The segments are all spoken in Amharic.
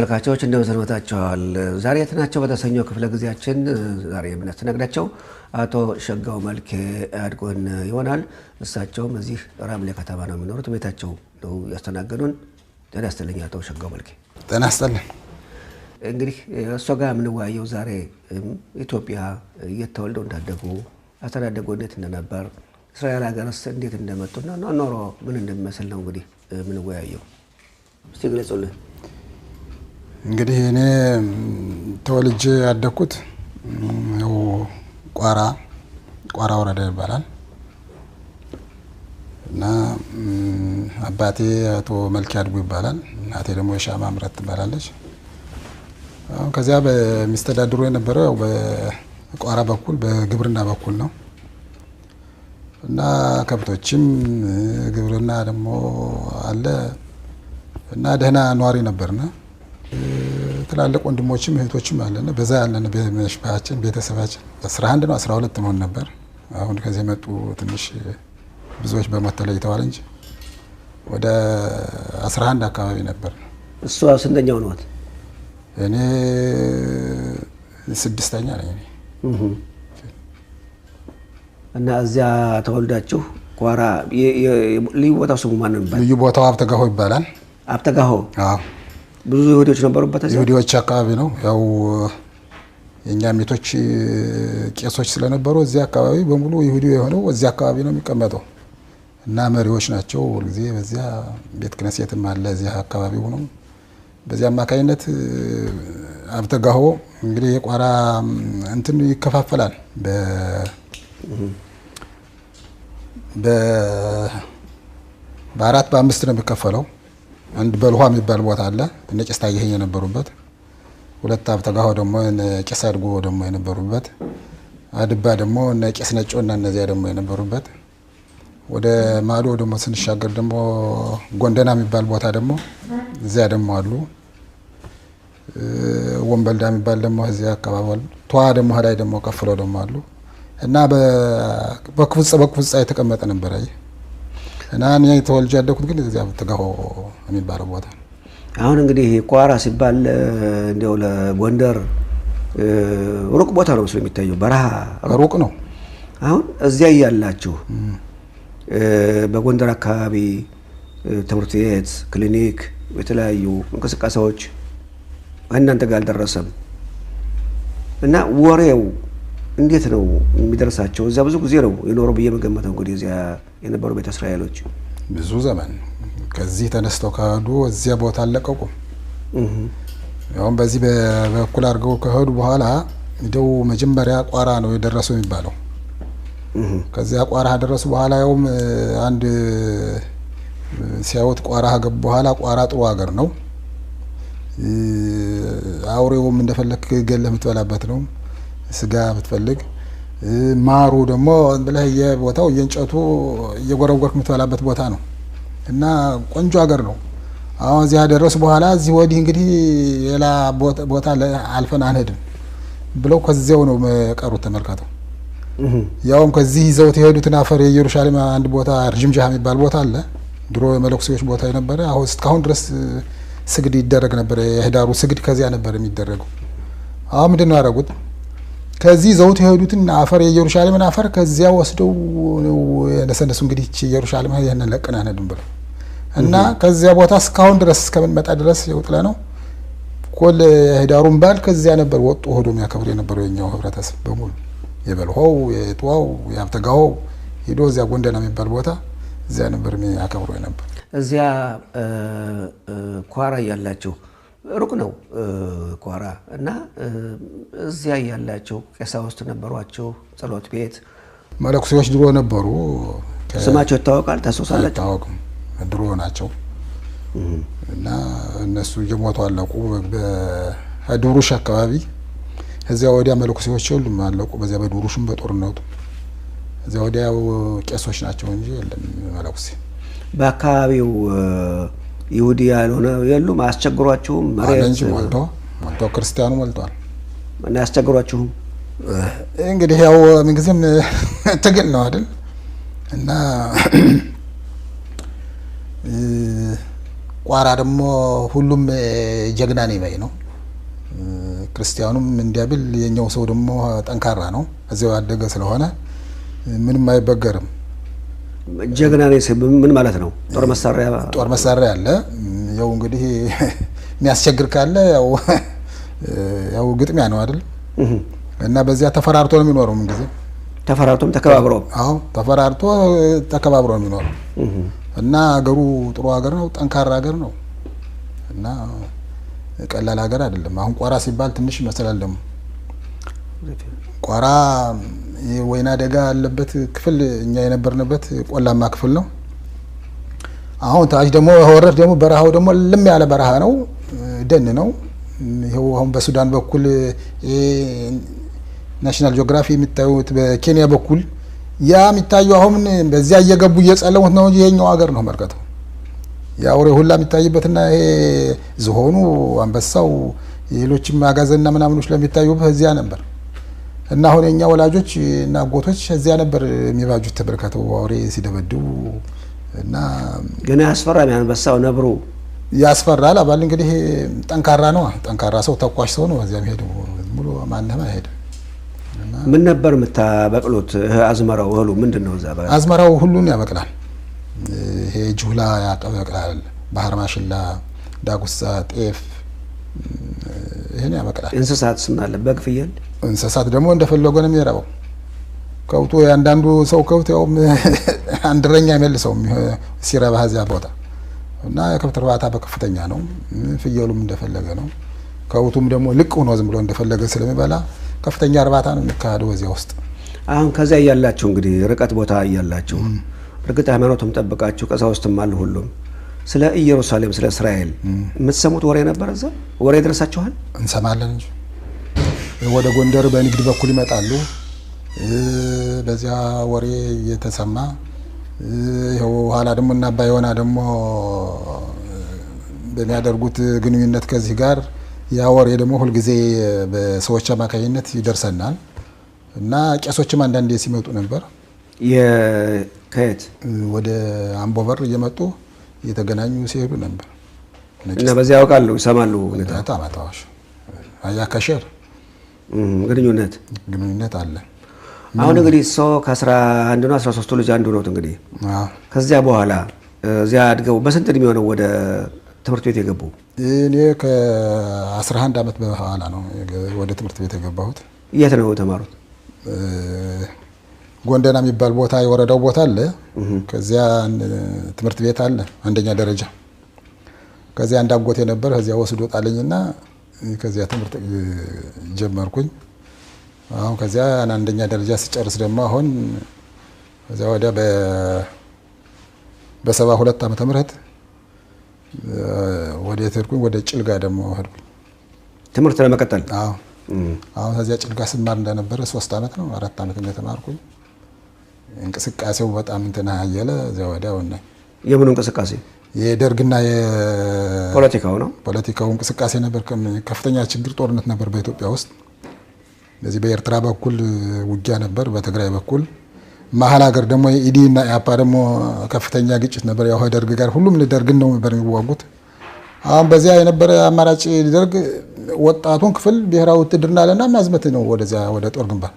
ተመልካቾች እንደምን ሰንብታችኋል? ዛሬ የትናቸው በተሰኘው ክፍለ ጊዜያችን ዛሬ የምናስተናግዳቸው አቶ ሸጋው መልኬ አድጎን ይሆናል። እሳቸውም እዚህ ራምሌ ከተማ ነው የሚኖሩት። ቤታቸው ነው ያስተናገዱን። ጤና ይስጥልኝ አቶ ሸጋው መልኬ። ጤና ይስጥልኝ። እንግዲህ እሷ ጋር የምንወያየው ዛሬ ኢትዮጵያ እየተወልደው እንዳደጉ አስተዳደጉ እንዴት እንደነበር እስራኤል ሀገርስ እንዴት እንደመጡና ኖሮ ምን እንደሚመስል ነው እንግዲህ የምንወያየው። እስቲ ግለጹልን። እንግዲህ እኔ ተወልጄ ያደኩት ነው ቋራ ወረዳ ይባላል እና አባቴ አቶ መልኬ አድጎ ይባላል። እናቴ ደግሞ የሻማ ምረት ትባላለች። ከዚያ በሚስተዳድሩ የነበረው ያው በቋራ በኩል በግብርና በኩል ነው እና ከብቶችም ግብርና ደግሞ አለ እና ደህና ኗሪ ነበርና ትላልቅ ወንድሞችም እህቶችም አለና በዛ ያለን በመሽባችን ቤተሰባችን 11 ነው 12 ነው ነበር። አሁን ከዚህ መጡ ትንሽ ብዙዎች በሞት ተለይተዋል እንጂ ወደ 11 አካባቢ ነበር። እሷ ስንተኛው ነው? እኔ ስድስተኛ ነኝ። እና እዚያ ተወልዳችሁ ቋራ ልዩ ቦታው ስሙ ማን ነው? ልዩ ቦታው አብተጋሆ ይባላል። አብተጋሆ? አዎ። ብዙ ይሁዲዎች ነበሩበት እዚያ? ይሁዲዎች አካባቢ ነው። ያው የኛ ሚቶች ቄሶች ስለነበሩ እዚያ አካባቢ በሙሉ ይሁዲ የሆነው እዚያ አካባቢ ነው የሚቀመጠው እና መሪዎች ናቸው። ሁልጊዜ በዚያ ቤተ ክህነትም አለ እዚያ አካባቢ ሆኖ በዚያ አማካይነት አብተጋሆ እንግዲህ የቋራ እንትን ይከፋፈላል በአራት በአምስት ነው የሚከፈለው። አንድ በልኋ የሚባል ቦታ አለ እነ ቄስ ታየኸኝ የነበሩበት፣ ሁለት አብተጋሆ ደግሞ እነ ቄስ አድጎ ደግሞ የነበሩበት፣ አድባ ደግሞ እነ ቄስ ነጮና እነዚያ ደግሞ የነበሩበት፣ ወደ ማዶ ደግሞ ስንሻገር ደግሞ ጎንደና የሚባል ቦታ ደግሞ እዚያ ደግሞ አሉ። ወንበልዳ የሚባል ደግሞ እዚያ አካባቢ አሉ። ተዋ ደግሞ ሀዳይ ደግሞ ከፍለው ደግሞ አሉ እና በክፉጻ የተቀመጠ ነበር። አይ እና እኔ ተወልጄ ያደኩት ግን እዚያ አብተጋሆ የሚባለው ቦታ ነው። አሁን እንግዲህ ቋራ ሲባል እንደው ለጎንደር ሩቅ ቦታ ነው መስሎ የሚታየው፣ በረሃ ሩቅ ነው። አሁን እዚያ ያላችሁ በጎንደር አካባቢ ትምህርት ቤት፣ ክሊኒክ፣ የተለያዩ እንቅስቃሴዎች እናንተ ጋር አልደረሰም እና ወሬው እንዴት ነው የሚደርሳቸው? እዚያ ብዙ ጊዜ ነው የኖሩ ብዬ መገመተው። እንግዲህ እዚያ የነበሩ ቤተ እስራኤሎች ብዙ ዘመን ከዚህ ተነስተው ከሄዱ እዚያ ቦታ አለቀቁም። አሁን በዚህ በኩል አድርገው ከሄዱ በኋላ እንደው መጀመሪያ ቋራ ነው የደረሱ የሚባለው። ከዚያ ቋራ ደረሱ በኋላ ያውም አንድ ሲያዩት ቋራ ገቡ በኋላ ቋራ ጥሩ ሀገር ነው፣ አውሬውም እንደፈለክ ገለህ የምትበላበት ነው፣ ስጋ ብትፈልግ ማሩ ደግሞ ብለህ የቦታው የእንጨቱ እየጎረጎርክ የምትበላበት ቦታ ነው እና ቆንጆ ሀገር ነው። አሁን እዚያ ደረሱ በኋላ እዚህ ወዲህ እንግዲህ ሌላ ቦታ አልፈን አንሄድም ብለው ከዚያው ነው መቀሩት። ተመልከተው። ያውም ከዚህ ይዘውት የሄዱትን አፈር የኢየሩሳሌም አንድ ቦታ ርጅምጃህ የሚባል ቦታ አለ፣ ድሮ የመለኩሴዎች ቦታ የነበረ። አሁን እስካሁን ድረስ ስግድ ይደረግ ነበር። የህዳሩ ስግድ ከዚያ ነበር የሚደረገው። አሁን ምንድን ነው ያደረጉት? ከዚህ ዘውት የሄዱትን አፈር የኢየሩሳሌምን አፈር ከዚያ ወስደው ነው የነሰነሱ። እንግዲህ እቺ ኢየሩሳሌም ይሄንን ለቀና ነድም ብለው እና ከዚያ ቦታ እስካሁን ድረስ እስከምንመጣ ድረስ ይወጥለ ነው ኮል ህዳሩን ባል ከዚያ ነበር ወጡ ሆዶ የሚያከብር የነበረው የኛው ህብረተሰብ በሙሉ የበልሆው የጥዋው የአብተጋሆ ሄዶ እዚያ ጎንደና የሚባል ቦታ እዚያ ነበር የሚያከብሩ የነበር። እዚያ ቋራ ያላችሁ ሩቅ ነው ቋራ እና እዚያ ያላችሁ ቀሳውስት ነበሯቸው? ጸሎት ቤት መለኩሴዎች ድሮ ነበሩ። ስማቸው ይታወቃል? ታስታውሳላችሁ? አይታወቅም፣ ድሮ ናቸው እና እነሱ እየሞቱ አለቁ። በዱሩሽ አካባቢ እዚያ ወዲያ መለኩሴዎች ሁሉም አለቁ። በዚያ በዱሩሽም በጦርነቱ እዚያ ወዲያው ቄሶች ናቸው እንጂ የለም መለኩሴ። በአካባቢው ይሁዲ ያልሆነ የሉም? አያስቸግሯችሁም? መሬት ሞልቶ ክርስቲያኑ ሞልቷል እና አያስቸግሯችሁም? እንግዲህ ያው ምንጊዜም ትግል ነው አይደል? እና ቋራ ደግሞ ሁሉም ጀግና ነኝ ባይ ነው። ክርስቲያኑም እንዲያብል የኛው ሰው ደግሞ ጠንካራ ነው። እዚያው ያደገ ስለሆነ ምንም አይበገርም። ጀግና ነኝ ምን ማለት ነው? ጦር መሳሪያ አለ። ያው እንግዲህ የሚያስቸግር ካለ ያው ግጥሚያ ነው አይደል? እና በዚያ ተፈራርቶ ነው የሚኖረው። ምን ጊዜ ተፈራርቶም ተከባብሮ ተፈራርቶ ተከባብሮ ነው የሚኖረው። እና ሀገሩ ጥሩ ሀገር ነው፣ ጠንካራ ሀገር ነው እና ቀላል ሀገር አይደለም። አሁን ቋራ ሲባል ትንሽ ይመስላል። ደግሞ ቋራ ወይና ደጋ ያለበት ክፍል እኛ የነበርንበት ቆላማ ክፍል ነው። አሁን ታች ደግሞ ወረድ ደግሞ በረሃው ደግሞ ልም ያለ በረሃ ነው፣ ደን ነው። ይሄው አሁን በሱዳን በኩል ናሽናል ጂኦግራፊ የሚታዩት በኬንያ በኩል ያ የሚታየው አሁን በዚያ እየገቡ እየጸለሙት ነው እንጂ ይሄኛው ሀገር ነው መርከተው ያውሬ ሁላ የሚታይበትና ይሄ ዝሆኑ፣ አንበሳው፣ ሌሎችም አጋዘንና ምናምኖች ለሚታዩበት እዚያ ነበር። እና አሁን የኛ ወላጆች እና አጎቶች እዚያ ነበር የሚባጁት ተበርከተው አውሬ ሲደበድቡ እና ገና ያስፈራል። አንበሳው ነብሩ ያስፈራል። አባል እንግዲህ ጠንካራ ነው፣ ጠንካራ ሰው ተኳሽ ሰው ነው። እዚያም ሄዱ ሙሉ ማንነማ ሄደ። ምን ነበር የምታበቅሉት? አዝመራው እህሉ ምንድነው? እዛ አዝመራው ሁሉን ያበቅላል። ይሄ ጁላ ያበቅላል፣ ባህር ማሽላ፣ ዳጉሳ፣ ጤፍ ይሄን ያበቅላል። እንስሳት ስናለ በግ፣ ፍየል። እንስሳት ደግሞ እንደፈለገ ነው የሚረባው። ከብቱ ያንዳንዱ ሰው ከብት ያው አንድረኛ አይመልሰውም ሲረባ እዚያ ቦታ እና የከብት እርባታ በከፍተኛ ነው። ፍየሉም እንደፈለገ ነው። ከብቱም ደግሞ ልቅ ሆኖ ዝም ብሎ እንደፈለገ ስለሚበላ ከፍተኛ እርባታ ነው የሚካሄደው በዚያ ውስጥ። አሁን ከዚያ እያላችሁ እንግዲህ ርቀት ቦታ እያላችሁ እርግጥ ሃይማኖትም ጠብቃችሁ ቀሳውስትም አሉ ሁሉም ስለ ኢየሩሳሌም ስለ እስራኤል የምትሰሙት ወሬ ነበር? እዛ ወሬ ደረሳችኋል? እንሰማለን እንጂ ወደ ጎንደር በንግድ በኩል ይመጣሉ። በዚያ ወሬ እየተሰማ ይኸው ኋላ ደግሞ እና አባ ዮና ደግሞ በሚያደርጉት ግንኙነት ከዚህ ጋር ያ ወሬ ደግሞ ሁልጊዜ በሰዎች አማካኝነት ይደርሰናል እና ቄሶችም አንዳንዴ ሲመጡ ነበር። ከየት ወደ አምቦበር እየመጡ እየተገናኙ ሲሄዱ ነበር እና በዚያ ያውቃሉ፣ ይሰማሉ። ታማታዎች አያ ከሸር ግንኙነት አለ። አሁን እንግዲህ ሰው ከ11 ነው 13 ልጅ አንዱ ነው እንግዲህ ከዚያ በኋላ እዚያ አድገው በስንት እድሜ ሆነው ወደ ትምህርት ቤት የገቡ? እኔ ከ11 ዓመት በኋላ ነው ወደ ትምህርት ቤት የገባሁት። የት ነው የተማሩት? ጎንደና የሚባል ቦታ የወረዳው ቦታ አለ። ከዚያ ትምህርት ቤት አለ አንደኛ ደረጃ። ከዚያ አንድ አጎቴ ነበር፣ ከዚያ ወስዶ ጣለኝና ከዚያ ትምህርት ጀመርኩኝ። አሁን ከዚያ አንደኛ ደረጃ ሲጨርስ ደግሞ አሁን ከዚያ ወዲያ በ72 ዓመተ ምህረት ወደ ተርኩኝ ወደ ጭልጋ ደግሞ ሄድኩኝ ትምህርት ለመቀጠል። አሁን ከዚያ ጭልጋ ስማር እንደነበረ 3 ዓመት ነው 4 ዓመት እንደተማርኩኝ እንቅስቃሴው በጣም እንትና ያየለ እዚያ ወዲያ ወና የምን እንቅስቃሴ? የደርግና ፖለቲካው ነው። ፖለቲካው እንቅስቃሴ ነበር። ከፍተኛ ችግር ጦርነት ነበር በኢትዮጵያ ውስጥ። በዚህ በኤርትራ በኩል ውጊያ ነበር፣ በትግራይ በኩል መሀል ሀገር ደግሞ ኢዲ እና ኢያፓ ደግሞ ከፍተኛ ግጭት ነበር። ያው ደርግ ጋር ሁሉም ለደርግን ነው ነበር የሚዋጉት። አሁን በዚያ የነበረ አማራጭ ደርግ ወጣቱን ክፍል ብሔራዊ ውትድርና ለና ማዝመት ነው ወደዚያ ወደ ጦር ግንባር።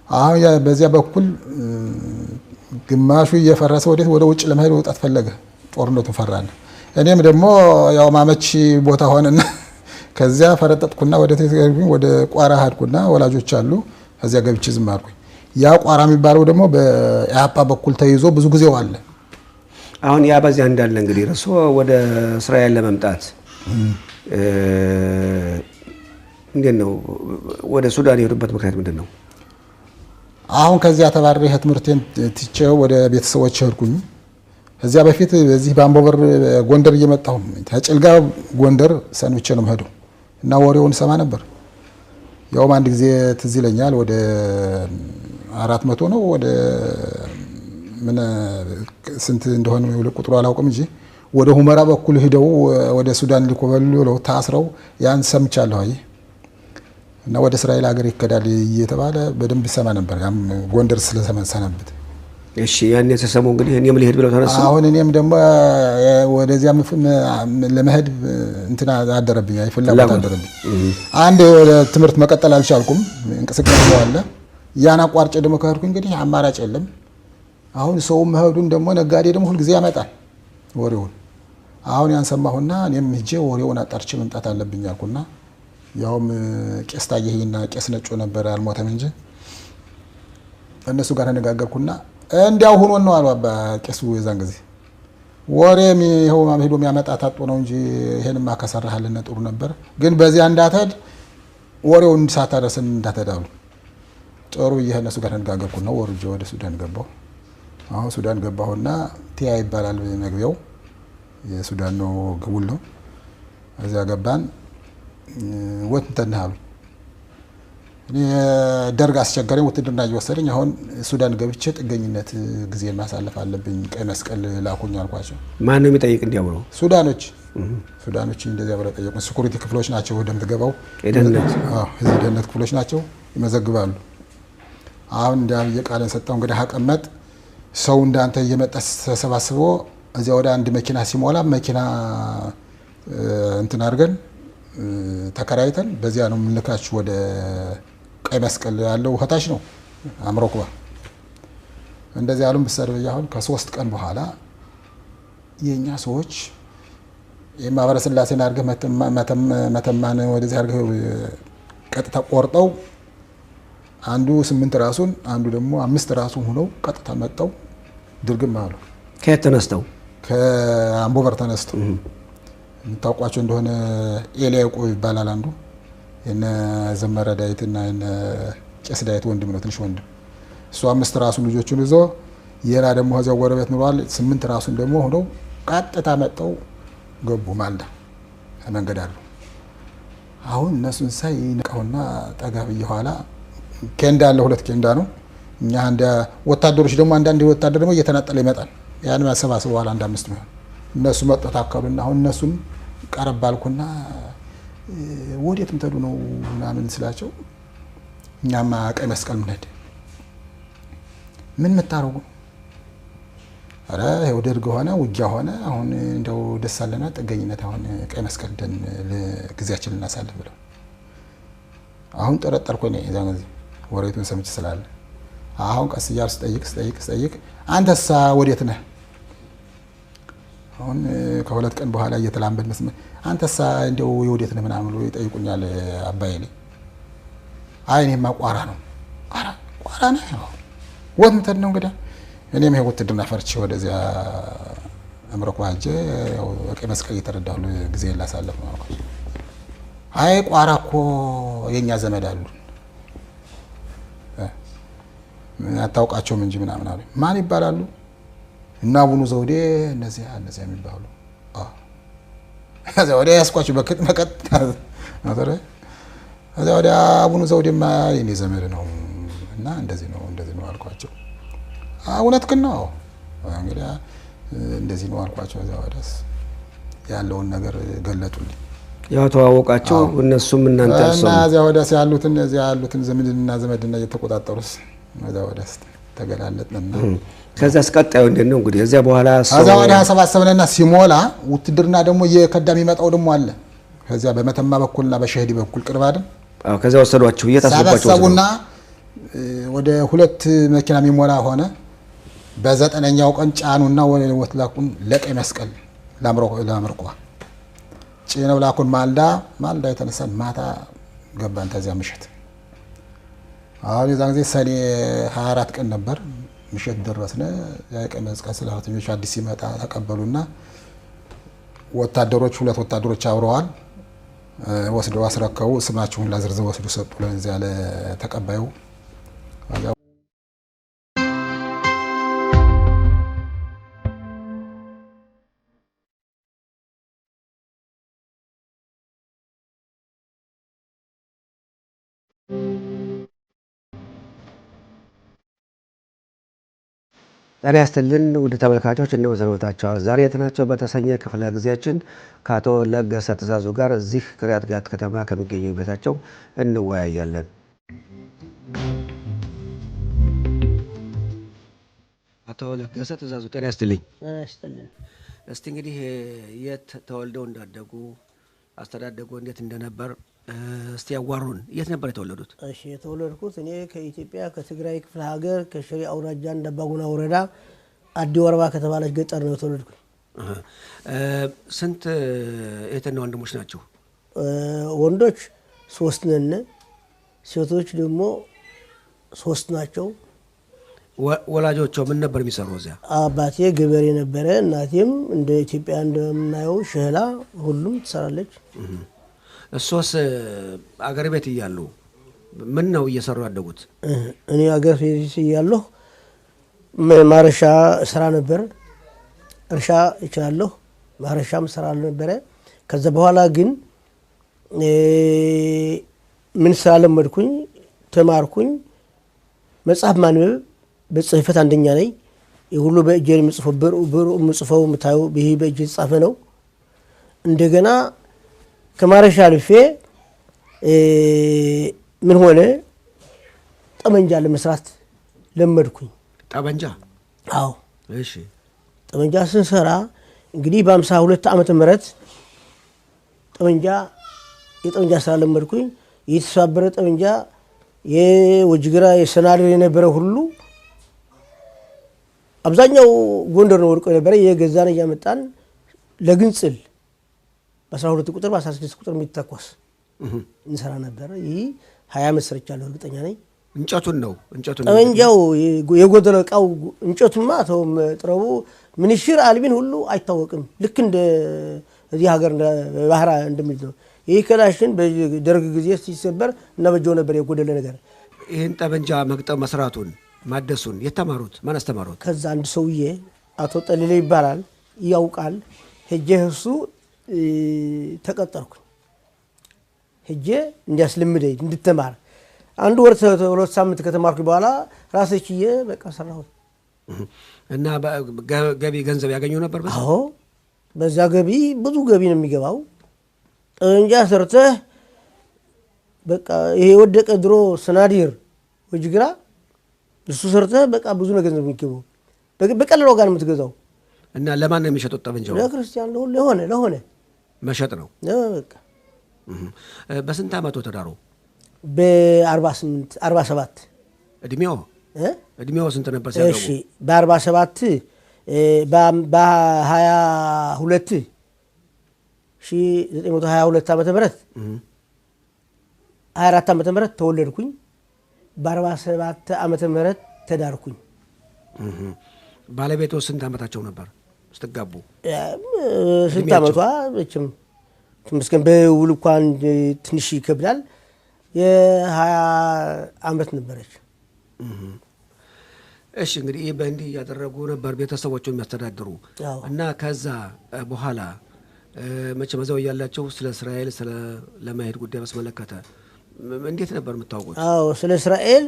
አሁን በዚያ በኩል ግማሹ እየፈረሰ ወደ ውጭ ለመሄድ ወጣት ፈለገ፣ ጦርነቱን ፈራን። እኔም ደግሞ ያው ማመች ቦታ ሆነና ከዚያ ፈረጠጥኩና ወደ ቋራ ሄድኩና ወላጆች አሉ ከዚያ ገብቼ ዝም አልኩኝ። ያ ቋራ የሚባለው ደግሞ በኢያፓ በኩል ተይዞ ብዙ ጊዜው አለ። አሁን ያ በዚያ እንዳለ እንግዲህ እርሶ ወደ እስራኤል ለመምጣት እንዴት ነው ወደ ሱዳን የሄዱበት ምክንያት ምንድን ነው? አሁን ከዚያ ተባረረ ትምህርቴን ትቼ ወደ ቤተሰቦች ሄድኩኝ። ከዚያ በፊት በዚህ በአምቦበር ጎንደር እየመጣሁ ተጭልጋ ጎንደር ሰንብቼ ነው የምሄደው እና ወሬውን ሰማ ነበር። ያውም አንድ ጊዜ ትዝ ይለኛል ወደ 400 ነው ወደ ምን ስንት እንደሆነ ቁጥሩ አላውቅም እንጂ ወደ ሁመራ በኩል ሄደው ወደ ሱዳን ሊኮበሉ ነው ታስረው ያን ሰምቻለሁ። አይ እና ወደ እስራኤል ሀገር ይከዳል እየተባለ በደንብ ሰማ ነበር። ያም ጎንደር ስለሰመሰነበት እሺ ያን የተሰሙ እንግዲህ እኔም ልሄድ ብለው ተነሱ። አሁን እኔም ደግሞ ወደዚያ ለመሄድ እንትና አደረብኝ፣ ፍላጎት አደረብኝ። አንድ ወደ ትምህርት መቀጠል አልቻልኩም፣ እንቅስቃሴ አለ። ያን አቋርጬ ደግሞ ከሄድኩኝ እንግዲህ አማራጭ የለም። አሁን ሰው መሄዱን ደግሞ ነጋዴ ደግሞ ሁልጊዜ ያመጣል ወሬውን። አሁን ያን ሰማሁና እኔም ሂጄ ወሬውን አጣርቼ መምጣት አለብኝ አልኩና ያውም ቄስ ታየህና ቄስ ነጮ ነበር አልሞተም እንጂ እነሱ ጋር ተነጋገርኩና እንዲያው ሆኖ ነው አሉ አባ ቄሱ። የዛን ጊዜ ወሬ ይኸው ሄዶ የሚያመጣ ታጥቶ ነው እንጂ ይሄንማ ከሰራህልን ጥሩ ነበር፣ ግን በዚያ እንዳትሄድ ወሬውን ሳታደርስን እንዳትሄድ አሉ። ጥሩ ይሄ እነሱ ጋር ተነጋገርኩና ወርጄ ወደ ሱዳን ገባሁ። አሁን ሱዳን ገባሁና ቲያ ይባላል መግቢያው፣ የሱዳን ነው ግቡል ነው። እዚያ ገባን። ወጥተን አሉ እኔ ደርግ አስቸገረኝ፣ ውትድርና እየወሰደኝ አሁን ሱዳን ገብቼ ጥገኝነት ጊዜ ማሳለፍ አለብኝ፣ ቀይ መስቀል ላኩኝ አልኳቸው። ማን ነው የሚጠይቅ? እንዲያው ነው ሱዳኖች እንደዚያ ብለው ጠየቁ። ሲኩሪቲ ክፍሎች ናቸው እንደምትገባው፣ እዚህ ደህንነት ክፍሎች ናቸው ይመዘግባሉ። አሁን እንዲያ ቃልን ሰጠው። እንግዲህ አቀመጥ ሰው እንዳንተ እየመጣ ተሰባስቦ እዚያ ወደ አንድ መኪና ሲሞላ መኪና እንትን አድርገን ተከራይተን በዚያ ነው የምንልካችሁ ወደ ቀይ መስቀል ያለው ሆታች ነው አምሮክባ። እንደዚህ ያሉን ብሰደው አሁን ከ3 ቀን በኋላ የኛ ሰዎች የማህበረ ስላሴን አድርገህ መተማን ወደዚህ አድርገህ ቀጥታ ቆርጠው አንዱ 8 ራሱን አንዱ ደግሞ 5 ራሱን ሆነው ቀጥታ መጣው ድርግም አሉ። ከየት ተነስተው? ከአምቦበር ተነስተው። የምታውቋቸው እንደሆነ ኤልያ ያዕቆብ ይባላል አንዱ፣ የነ ዘመረ ዳዊትና የነ ቄስ ዳዊት ወንድም ነው፣ ትንሽ ወንድም። እሱ 5 ራሱን ልጆቹን ይዞ የላ ደግሞ ከዚያው ጎረቤት ኑሯል 8 ራሱን ደግሞ ሆነው ቀጥታ መጣው ገቡ። ማልዳ መንገድ አሉ። አሁን እነሱን ሳይ ነቀውና ጠጋ ብዬ ኋላ ኬንዳ አለ፣ 2 ኬንዳ ነው። እኛ አንድ ወታደሮች ደግሞ አንዳንድ ወታደር ደግሞ እየተናጠለ ይመጣል። ያን ማሰባሰብ በኋላ አንድ 5 ነው። እነሱ መጥተው አካሉና አሁን እነሱን ቀረብ አልኩና ወዴት ምትሄዱ ነው ምናምን ስላቸው እኛማ ቀይ መስቀል ምንሄድ ምን ምታረጉ? አረ ይኸው ደርግ ሆነ ውጊያ ሆነ አሁን እንደው ደስ አለና ጥገኝነት አሁን ቀይ መስቀል ደን ጊዜያችንን እናሳልፍ ብለው አሁን ጠረጠርኩ እኔ እዛን ጊዜ ወሬቱን ሰምቼ ስላለ አሁን ቀስ እያልኩ ስጠይቅ አንተሳ ወዴት ነህ? አሁን ከ2 ቀን በኋላ እየተላምበን መስመ አንተሳ እንደው ወዴት ነህ ምናምን ብሎ ይጠይቁኛል። አባዬ ላይ አይ እኔማ ቋራ ነው። ቋራ ነህ? ወት ምትሄድ ነው እንግዲህ እኔም ይሄ ውትድርና ፈርቼ ወደዚያ አምሮክ ባጄ ያው ቀይ መስቀል እየተረዳሁ ጊዜ ላሳለፍ ነው አልኩት። አይ ቋራ እኮ የኛ ዘመድ አሉ አታውቃቸውም እንጂ ምናምን አሉ። ማን ይባላሉ? እና አቡኑ ዘውዴ እነዚያ የሚባሉ ከዚያ ወዲያ ያስኳቸው በቅጥ ከዚያ ወዲያ አቡኑ ዘውዴማ የኔ ዘመድ ነው እና እንደዚህ ነው አልኳቸው። እውነትህን ነው እንግዲህ እንደዚህ ነው አልኳቸው። ከዚያ ወዲያስ ያለውን ነገር ገለጡልኝ። ያው ተዋወቃቸው እነሱም እናንተ እና እዚያ ወዲያስ ያሉትን ዘመድና እየተቆጣጠሩስ እዚያ ወዲያስ ተገላለጥንና ከዛስ ቀጣዩ እንዴት ነው እንግዲህ? እዚያ በኋላ እዚያ ወዲያ ሰባሰብንና ሲሞላ ውትድርና ደግሞ እየከዳም ይመጣው ደግሞ አለ። ከዚያ በመተማ በኩልና በሸህዲ በኩል ቅርብ አይደል? አዎ። ከዚያ ወሰዷቸው እየታሰባቸው ሰባሰቡና ወደ 2 መኪና የሚሞላ ሆነ። በ9ኛው ቀን ጫኑና ወደ ወትላኩን ለቀይ መስቀል ለአምሮኳ ጭነው ላኩን። ማልዳ የተነሳን ማታ ገባን። ተዚያ ምሽት አሁን የዛን ጊዜ ሰኔ 24 ቀን ነበር። ምሽት ደረስነ። የቀይ መስቀል ሰራተኞች አዲስ ሲመጣ ተቀበሉና ወታደሮች 2 ወታደሮች አብረዋል ወስደው አስረከቡ። ስማቸውን ላዝርዘው ወስዱ ሰጡ ለዚያ ለተቀባዩ። ዛሬ ያስተልን ውድ ተመልካቾች እንደው ሰንብታችኋል። ዛሬ የት ናቸው በተሰኘ ክፍለ ጊዜያችን ከአቶ ለገሰ ትእዛዙ ጋር እዚህ ቅሪያት ጋት ከተማ ከሚገኘው ቤታቸው እንወያያለን። አቶ ለገሰ ትእዛዙ ጤና ይስጥልኝ። ይስጥልን። እስቲ እንግዲህ የት ተወልደው እንዳደጉ አስተዳደጉ እንዴት እንደነበር እስቲ ያዋሩን። የት ነበር የተወለዱት? እሺ የተወለድኩት እኔ ከኢትዮጵያ ከትግራይ ክፍለ ሀገር ከሽሬ አውራጃ እንዳባጉና ወረዳ አዲ ወረባ ከተባለች ገጠር ነው የተወለድኩት። ስንት እህትና ወንድሞች ናቸው? ወንዶች 3 ነን፣ ሴቶች ደግሞ 3 ናቸው። ወላጆቹ ምን ነበር የሚሰሩ እዚያ? አባቴ ገበሬ ነበረ፣ እናቴም እንደ ኢትዮጵያ እንደምናየው ሸህላ ሁሉም ትሰራለች። እሶስ አገር ቤት እያሉ ምን ነው እየሰሩ ያደጉት? እኔ አገር ቤት እያለሁ ማረሻ ስራ ነበር፣ እርሻ እችላለሁ፣ ማረሻም ስራ ነበረ። ከዛ በኋላ ግን ምን ስላለመድኩኝ ተማርኩኝ። መጽሐፍ ማንበብ በጽህፈት አንደኛ ነኝ። የሁሉ በእጄ የምጽፈው ብሩ የምጽፈው የምታዩ ይሄ በእጄ የተጻፈ ነው። እንደገና ከማረሻ አልፌ ምን ሆነ ጠመንጃ ለመስራት ለመድኩኝ። ጠመንጃ? አዎ። እሺ። ጠመንጃ ስንሰራ እንግዲህ በ52 ዓመተ ምህረት የጠመንጃ ስራ ለመድኩኝ። የተሰባበረ ጠመንጃ የወጅግራ የሰናድር የነበረ ሁሉ አብዛኛው ጎንደር ነው ወድቆ የነበረ። የገዛን እያመጣን ለግንጽል በ12 ቁጥር በ16 ቁጥር የሚተኮስ እንሰራ ነበረ። ይህ 20 ዓመት ሰርቻለሁ፣ እርግጠኛ ነኝ። እንጨቱን ነው ጠመንጃው የጎደለው እቃው እንጨቱማ ተውም ጥረቡ ምንሽር አልቢን ሁሉ አይታወቅም። ልክ እንደ እዚህ ሀገር ባህራ እንደሚል ነው። ይህ ከላሽን በደርግ ጊዜ ሲሰበር እና በጀው ነበር የጎደለ ነገር። ይህን ጠመንጃ መግጠም መስራቱን ማደሱን የተማሩት ማን አስተማሩት? ከዛ አንድ ሰውዬ አቶ ጠሊሌ ይባላል ያውቃል። ሄጄ እሱ ተቀጠርኩኝ። ሄጄ እንዲያስለምደኝ እንድተማር 1 ወር 2 ሳምንት ከተማርኩ በኋላ ራሴ ችዬ በቃ ሰራሁት። እና ገቢ ገንዘብ ያገኙ ነበር? አዎ በዛ ገቢ ብዙ ገቢ ነው የሚገባው። ጠመንጃ ሰርተህ በቃ ይሄ የወደቀ ድሮ ሰናዲር ወጅግራ እሱ ሰርተህ በቃ ብዙ ነገር ነው የሚገባው። በቀላል ዋጋ ነው የምትገዛው። እና ለማን ነው የሚሸጡት ጠመንጃው? ለክርስቲያን ለሆነ መሸጥ ነው በቃ። በስንት ዓመቱ ተዳሩ? በ48 47 እድሜው ስንት ነበር ሲያገቡ? እሺ በ47 በ22 1922 ዓመተ ምህረት 24 ዓመተ ምህረት ተወለድኩኝ። በ47 ዓመተ ምህረት ተዳርኩኝ። ባለቤቱ ስንት ዓመታቸው ነበር ስትጋቡ? ስንት ዓመቷ እችም ትመስገን በውል እንኳን ትንሽ ይከብዳል። የ20 ዓመት ነበረች። እሺ እንግዲህ ይህ በእንዲህ እያደረጉ ነበር ቤተሰቦቹን የሚያስተዳድሩ እና ከዛ በኋላ መቼም እዛው እያላቸው ስለ እስራኤል ለማሄድ ጉዳይ በስመለከተ እንዴት ነበር የምታውቁት? አዎ ስለ እስራኤል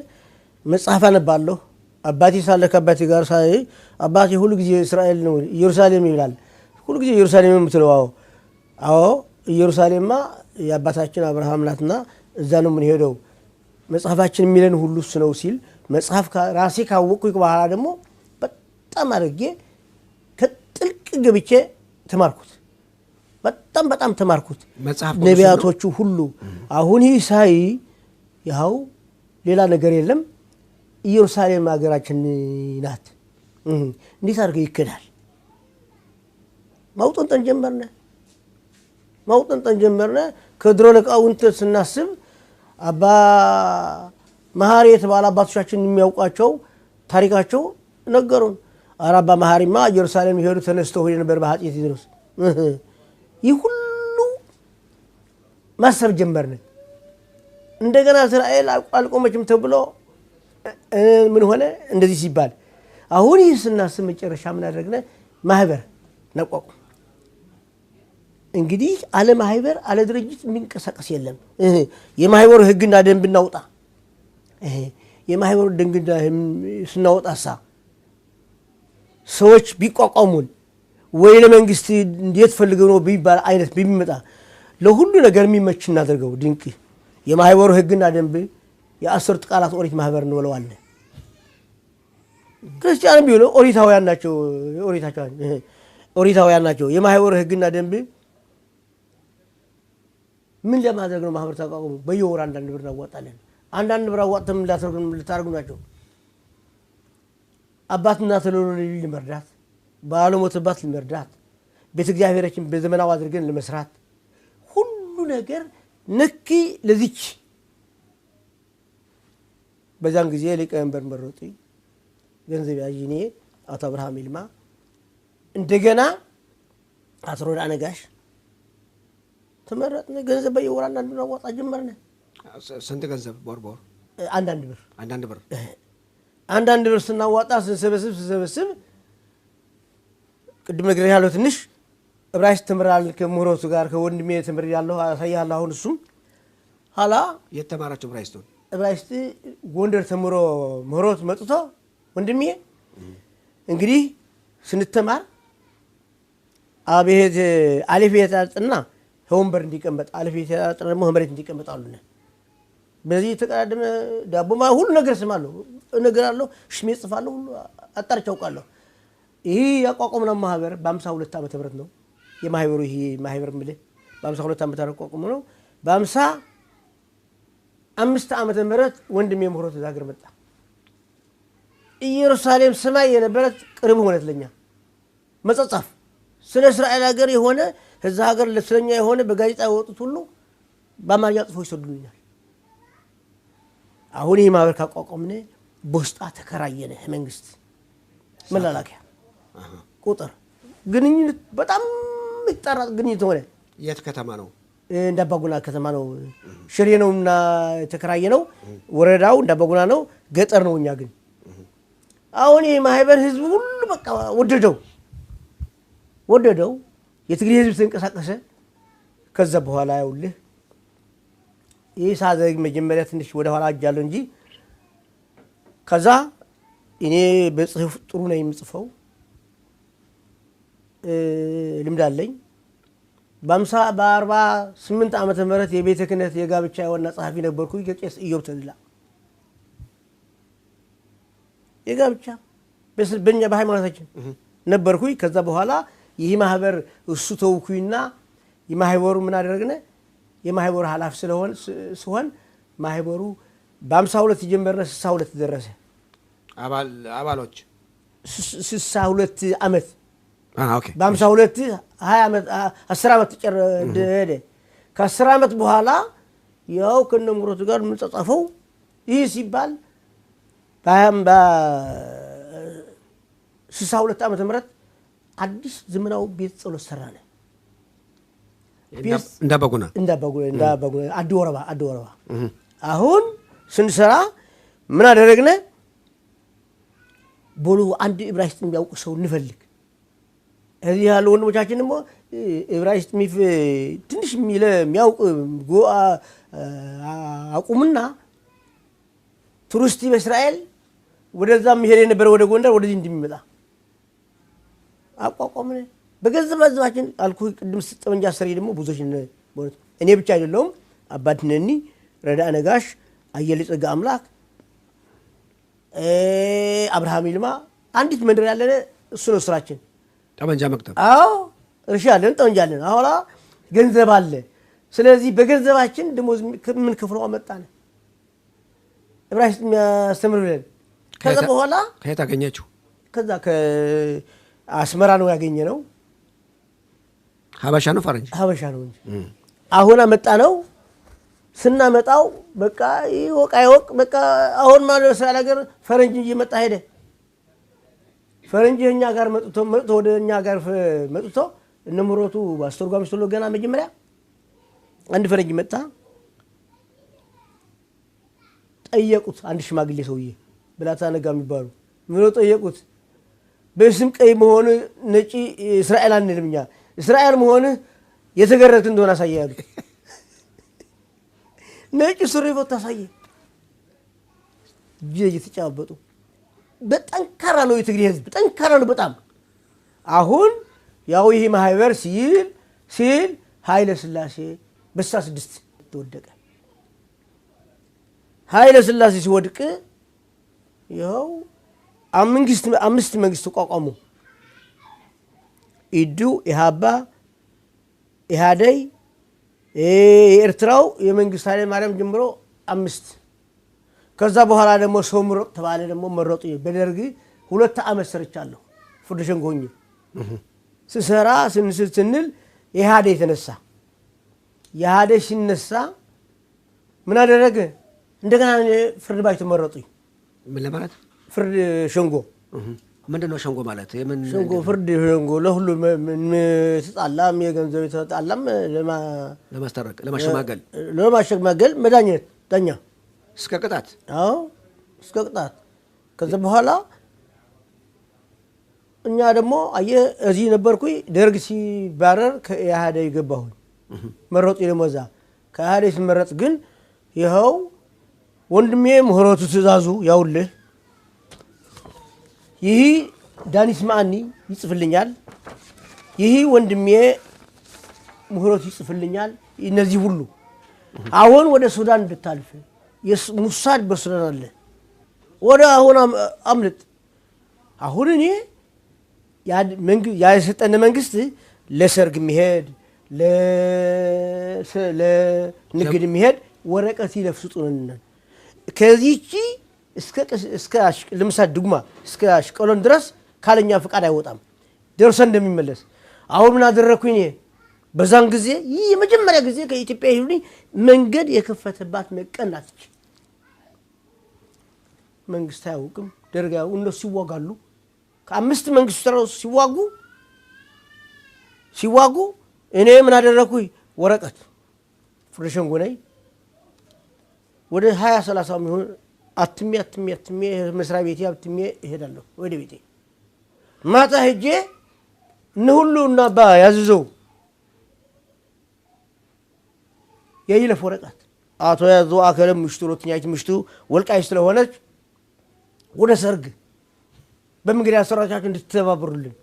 መጽሐፍ አነባለሁ። አባቴ ሳለ ከአባቴ ጋር ሳይ አባቴ ሁሉ ጊዜ እስራኤል ነው ኢየሩሳሌም ይላል። ሁሉ ጊዜ ኢየሩሳሌም የምትለው አዎ ኢየሩሳሌምማ የአባታችን አብርሃም ናትና እዛ ነው የምንሄደው። መጽሐፋችን የሚለን ሁሉ እሱ ነው ሲል መጽሐፍ ራሴ ካወቅኩኝ በኋላ ደግሞ በጣም አድርጌ ከጥልቅ ገብቼ ተማርኩት። በጣም ተማርኩት። ነቢያቶቹ ሁሉ አሁን ይህ ሳይ ያው ሌላ ነገር የለም ኢየሩሳሌም ሀገራችን ናት። እንዴት አድርገው ይከዳል? ማውጠንጠን ጀመርነ። ከድሮ ሊቃውንት ስናስብ አባ መሐሪ የተባለ አባቶቻችን የሚያውቋቸው ታሪካቸው ነገሩን። ኧረ አባ መሐሪማ ኢየሩሳሌም ይሄዱ ተነስተው ሆይ ነበር በአፄ ቴዎድሮስ። ይህ ሁሉ ማሰብ ጀመርን። እንደገና እስራኤል አልቆመችም ተብሎ ምን ሆነ እንደዚህ ሲባል አሁን ይህ ስናስብ መጨረሻ ምን አደረግነ? ማህበር ነቋቁ። እንግዲህ አለ ማህበር አለ ድርጅት የሚንቀሳቀስ የለም። የማህበሩ ህግና ደንብ እናውጣ። የማህበሩ ደንግዳ ስናወጣሳ ሰዎች ቢቋቋሙን ወይ ለመንግስት እንዴት ፈልገው ነው ቢባል አይነት ቢመጣ ለሁሉ ነገር የሚመች እናደርገው። ድንቅ የማህበሩ ህግና ደንብ የ10 ቃላት ኦሪት ማህበር እንወለዋለን። ክርስቲያንም ቢሆኑ ኦሪታውያን ናቸው። ኦሪታውያን ናቸው። የማህበሩ ህግና ደንብ ምን ለማድረግ ነው? ማህበር ተቋቁሞ በየወር አንዳንድ ብር እናዋጣለን። አንዳንድ ብር አዋጥተን ልታደርጉ ናቸው። አባትና ተለሎልኝ ለመርዳት፣ ባለሞትባት ለመርዳት፣ ቤተ እግዚአብሔራችን በዘመናዊ አድርገን ለመስራት ሁሉ ነገር ነኪ ለዚች በዛን ጊዜ ሊቀመንበር መረጡ። ገንዘብ ያዥ እኔ አቶ አብርሃም ይልማ፣ እንደገና አቶ ሮዳ ነጋሽ ተመረጥን። ገንዘብ በየወር አንዳንድ ብር አዋጣ ጀመርነ። ስንት ገንዘብ? ቦርቦር አንዳንድ ብር አንዳንድ ብር ስናዋጣ ስንሰበስብ ቅድም ነገር ያለው ትንሽ ዕብራይስጥ ተምራል ከምሁሮቱ ጋር ከወንድሜ ተምር ያለው አሳያለሁ። አሁን እሱም ኋላ የተማራቸው ዕብራይስጥ ጎንደር ተምሮ ምሁሮት መጥቶ ወንድሜ እንግዲህ ስንተማር አብሄት አሊፍ የታጥና ወንበር እንዲቀመጥ አሊፍ የታጥና ደግሞ ወንበር እንዲቀመጥ አሉና በዚህ ተቀዳደመ ዳቦማ ሁሉ ነገር ስማለሁ እነግራለሁ። ሽሜ ጽፋለሁ ሁሉ አጣርቻ አውቃለሁ። ይሄ ያቋቋምነው ማህበር በ52 ዓመተ ምህረት ነው። የማህበሩ ይሄ ማህበር ምልህ በ52 ዓመተ ምህረት ያቋቋመ ነው። በ55 ዓመተ ምህረት ወንድሜ ምሁሮት ዛገር መጣ። ኢየሩሳሌም ሰማይ የነበረት ቅርብ ሆነት ለኛ መጻጻፍ ስለ እስራኤል ሀገር የሆነ እዛ ሀገር ለስለኛ የሆነ በጋዜጣ ያወጡት ሁሉ በአማርኛ ጽፎ ይሰዱልኛል። አሁን ይሄ ማህበር ካቋቋምነ በውስጣ ተከራየነ መንግስት መላላኪያ ቁጥር ግንኙነት በጣም ይጣራ ግንኙነት ሆነ። የት ከተማ ነው? እንዳባጉና ከተማ ነው። ሽሬ ነውና ተከራየ ነው። ወረዳው እንዳባጉና ነው። ገጠር ነው። እኛ ግን አሁን ይሄ ማህበር ህዝብ ሁሉ በቃ ወደደው። የትግሬ ህዝብ ተንቀሳቀሰ። ከዛ በኋላ ያውልህ ይህ ሳዘግ መጀመሪያ ትንሽ ወደ ኋላ አጃለሁ እንጂ ከዛ እኔ በጽሁፍ ጥሩ ነው የምጽፈው ልምድ አለኝ። በ48 ዓመተ ምህረት የቤተ ክህነት የጋብቻ ዋና ጸሐፊ ነበርኩ። ቄስ ኢዮብ ተድላ የጋብቻ በእኛ በሃይማኖታችን ነበርኩ። ከዛ በኋላ ይህ ማህበር እሱ ተውኩኝና የማህበሩ ምን አደረግነ? የማህበሩ ኃላፊ ሲሆን ማህበሩ በ52 ጀመረነ 62 ደረሰ። አባሎች 62 ዓመት ኦኬ። በ52 20 ዓመት 10 ዓመት ሄደ። ከ10 ዓመት በኋላ ያው ከነምሮቱ ጋር የምንጻጻፈው ይህ ሲባል በ62 ዓመተ ምህረት አዲስ ዘመናዊ ቤት ጸሎት ሰራነ። እንዳባጉና አዲ ወረባ አሁን ስንሰራ ምን አደረግነ? ቦሎ አንድ ዕብራይስጥ የሚያውቅ ሰው እንፈልግ። እዚህ ያሉ ወንድሞቻችን ደግሞ ዕብራይስጥ ትንሽ የሚያውቅ አቁምና ቱሪስት በእስራኤል ወደዛ የሚሄድ የነበረ ወደ ጎንደር ወደዚህ እንደሚመጣ አቋቋምነ። በገንዘባችን አልኩ ቅድም ጠመንጃ ሰሪ ደግሞ ብዙዎች እኔ ብቻ አይደለሁም። አባትነኒ ረዳ ነጋሽ፣ አየለ ጸጋ አምላክ፣ አብርሃም ይልማ አንዲት መንደር ያለነ እሱ ነው ስራችን። ጠመንጃ መቅጠም። አዎ እርሻ አለን፣ ጠመንጃ አለን። አሁን ገንዘብ አለ። ስለዚህ በገንዘባችን ደሞዝ ምን ከፍለው አመጣነ ዕብራይስጥ የሚያስተምር ብለን። ከዛ በኋላ ከየት አገኛችሁ? ከዛ ከአስመራ ነው ያገኘ ነው። ሀበሻ ነው ፈረንጅ? ሀበሻ ነው እንጂ አሁን አመጣ ነው። ስናመጣው በቃ ይወቅ በቃ አሁን ማለት እስራኤል ሀገር ፈረንጅ እየመጣ ሄደ። ፈረንጅ እኛ ጋር መጥቶ ወደ እኛ ጋር መጥቶ እነምሮቱ አስተርጓሚ ስለ ገና መጀመሪያ አንድ ፈረንጅ መጣ። ጠየቁት። አንድ ሽማግሌ ሰውዬ ብላታ ነጋ የሚባሉ ምን ጠየቁት? በስም ቀይ መሆን ነጪ እስራኤል አንልም እኛ እስራኤል መሆን የተገረዝክ እንደሆነ አሳያሉ። ነጭ ሱሪ ቦታ አሳየ። እየተጫበጡ በጠንካራ ነው የትግሬ ህዝብ ጠንካራ ነው በጣም። አሁን ያው ይሄ ማህበር ሲል ኃይለ ሥላሴ በ66 ተወደቀ። ኃይለ ሥላሴ ሲወድቅ ያው አምስት መንግስት ተቋቋሙ። ኢዱ፣ ኢሃባ፣ ኢሃደይ፣ የኤርትራው የመንግስት ኃይለ ማርያም ጀምሮ 5። ከዛ በኋላ ደግሞ ሰው ምረጥ ተባለ። ደግሞ መረጡ። በደርግ 2 ዓመት ሰርቻለሁ። ፍርድ ሸንጎ ሆኜ ስሰራ ስንል ኢሃደይ ተነሳ። ኢሃደይ ሲነሳ ምን አደረገ? እንደገና ፍርድ ባይ ተመረጡኝ። ምን ለማለት ፍርድ ሸንጎ ምንድነው? ሸንጎ ማለት የምን ሸንጎ? ፍርድ ሸንጎ ለሁሉ ተጣላም የገንዘብ ተጣላም ለማስታረቅ ለማሸማገል መዳኘት ዳኛ እስከ ቅጣት። አዎ እስከ ቅጣት። ከዛ በኋላ እኛ ደግሞ አየህ እዚህ ነበርኩኝ። ደርግ ሲባረር ከኢሃደይ ገባሁኝ። መረጡ ለሞዛ ከኢሃደይ ሲመረጥ ግን ይኸው ወንድሜ ምህረቱ ትእዛዙ ያውልህ ይህ ዳኒስ ማዕኒ ይጽፍልኛል፣ ይህ ወንድሜ ምህረቱ ይጽፍልኛል። እነዚህ ሁሉ አሁን ወደ ሱዳን እንድታልፍ ሙሳድ በሱዳን አለ፣ ወደ አሁን አምልጥ። አሁን እኔ የሰጠን መንግስት ለሰርግ የሚሄድ ለንግድ የሚሄድ ወረቀት ይለፍሱጡን። ከዚህቺ እስከ ለምሳሌ ድጉማ እስከ አሽቀሎን ድረስ ካለኛ ፍቃድ አይወጣም ደርሶ እንደሚመለስ። አሁን ምን አደረኩኝ እኔ? በዛን ጊዜ ይህ የመጀመሪያ ጊዜ ከኢትዮጵያ ይሁን መንገድ የከፈተባት መቀን ናት። መንግስት አያውቅም፣ ደርግ አያውቅም። እነሱ ይዋጋሉ። ከ5 መንግስት ተራው ሲዋጉ እኔ ምን አደረኩኝ? ወረቀት ፍርድ ሸንጎ ነኝ ወደ 20-30 የሚሆን አትሜ መስሪያ ቤቴ አትሜ እሄዳለሁ ወደ ቤቴ። ማታ ሄጄ ሁሉ እና ባ ያዝዘው የይለፍ ወረቀት አቶ ያዘው አከለም ምሽቱ ሮትኛይት ምሽቱ ወልቃይ ስለሆነች ወደ ሰርግ በመንገድ ያሰራቻችሁ እንድትተባበሩልን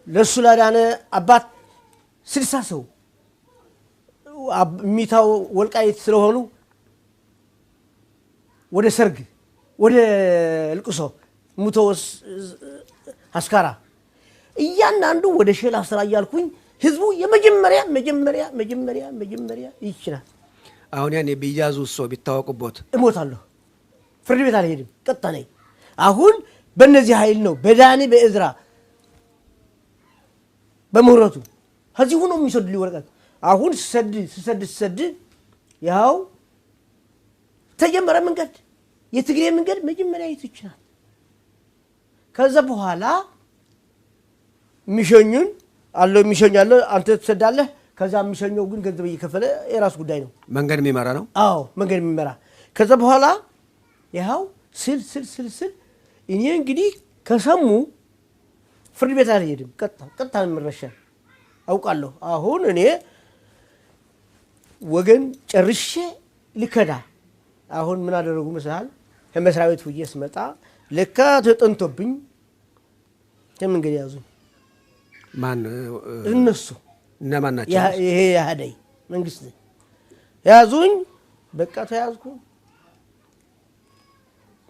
ለሱ ላዳነ አባት 60 ሰው ሚታው ወልቃይት ስለሆኑ ወደ ሰርግ ወደ ልቅሶ ሙቶስ አስካራ እያንዳንዱ ወደ ሼላ ስራ እያልኩኝ ህዝቡ የመጀመሪያ ይችላል። አሁን ያኔ ቢያዙ ሰው ቢታወቁበት እሞታለሁ። ፍርድ ቤት አልሄድም፣ ቀጣ ነኝ። አሁን በእነዚህ ኃይል ነው በዳኒ በእዝራ በምህረቱ ከዚህ ሆኖ የሚሰድልኝ ወረቀት። አሁን ስሰድ ያው ተጀመረ መንገድ የትግሬ መንገድ መጀመሪያ ይችላል። ከዛ በኋላ ሚሸኙን አለው ሚሸኛለ አንተ ተሰዳለህ። ከዛ ሚሸኘው ግን ገንዘብ እየከፈለ የራስ ጉዳይ ነው። መንገድ የሚመራ ነው። አዎ መንገድ የሚመራ። ከዛ በኋላ ያው ስል እኔ እንግዲህ ከሰሙ ፍርድ ቤት አልሄድም፣ ቀጥታ ምረሻል አውቃለሁ። አሁን እኔ ወገን ጨርሼ ልከዳ። አሁን ምን አደረጉ መሰሃል? ከመስሪያ ቤት ሁዬ ስመጣ ለካ ተጠንቶብኝ ከመንገድ ያዙ። ማን እነሱ? እነማን ናቸው? ይሄ ኢሃደይ መንግስት ያዙኝ። በቃ ተያዝኩ።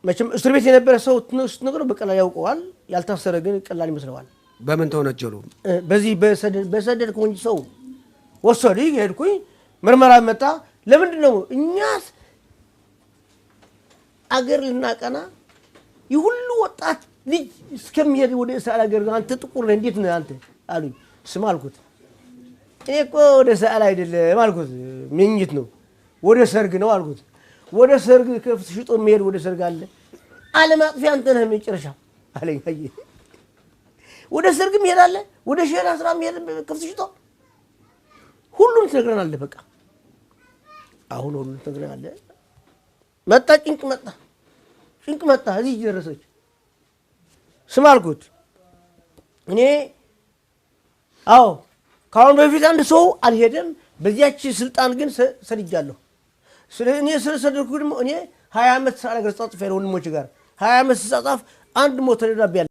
መቼም እስር ቤት የነበረ ሰው ስትነግረው በቀላል ያውቀዋል፣ ያልታሰረ ግን ቀላል ይመስለዋል። በምን ተወነጀሉ? በዚህ በሰደድ ከሆንጅ ሰው ወሰዱ። ሄድኩኝ፣ ምርመራ መጣ። ለምንድን ነው እኛስ አገር ልናቀና ይሁሉ ወጣት ልጅ እስከሚሄድ ወደ እስራኤል አገር አንተ ጥቁር ነህ እንዴት ነህ አንተ አሉኝ። ስም አልኩት። እኔ እኮ ወደ እስራኤል አይደለም አልኩት፣ ምኝት ነው ወደ ሰርግ ነው አልኩት። ወደ ሰርግ ከፍት ሽጦ የሚሄድ ወደ ሰርግ አለ አለማጥፊያ አንተ ነህ መጨረሻ አለኝ። አየህ ወደ ሰርግ ይሄዳል፣ ወደ ሸራ ስራ ይሄድ ከፍት ሽጦ ሁሉን ትነግረናለህ። በቃ አሁን ሁሉን ትነግረናለህ። መጣ ጭንቅ መጣ እዚህ ደረሰች። ስም አልኩት እኔ አዎ ካሁን በፊት አንድ ሰው አልሄደም። በዚያች ስልጣን ግን ሰድጃለሁ። እኔ ስለሰደድኩ ደግሞ እኔ 20 ዓመት ስራ ነገር ጻጽፍ ያለ ወንድሞች ጋር 20 ዓመት ስጻጻፍ አንድ ሞት ተደራቢ ያለ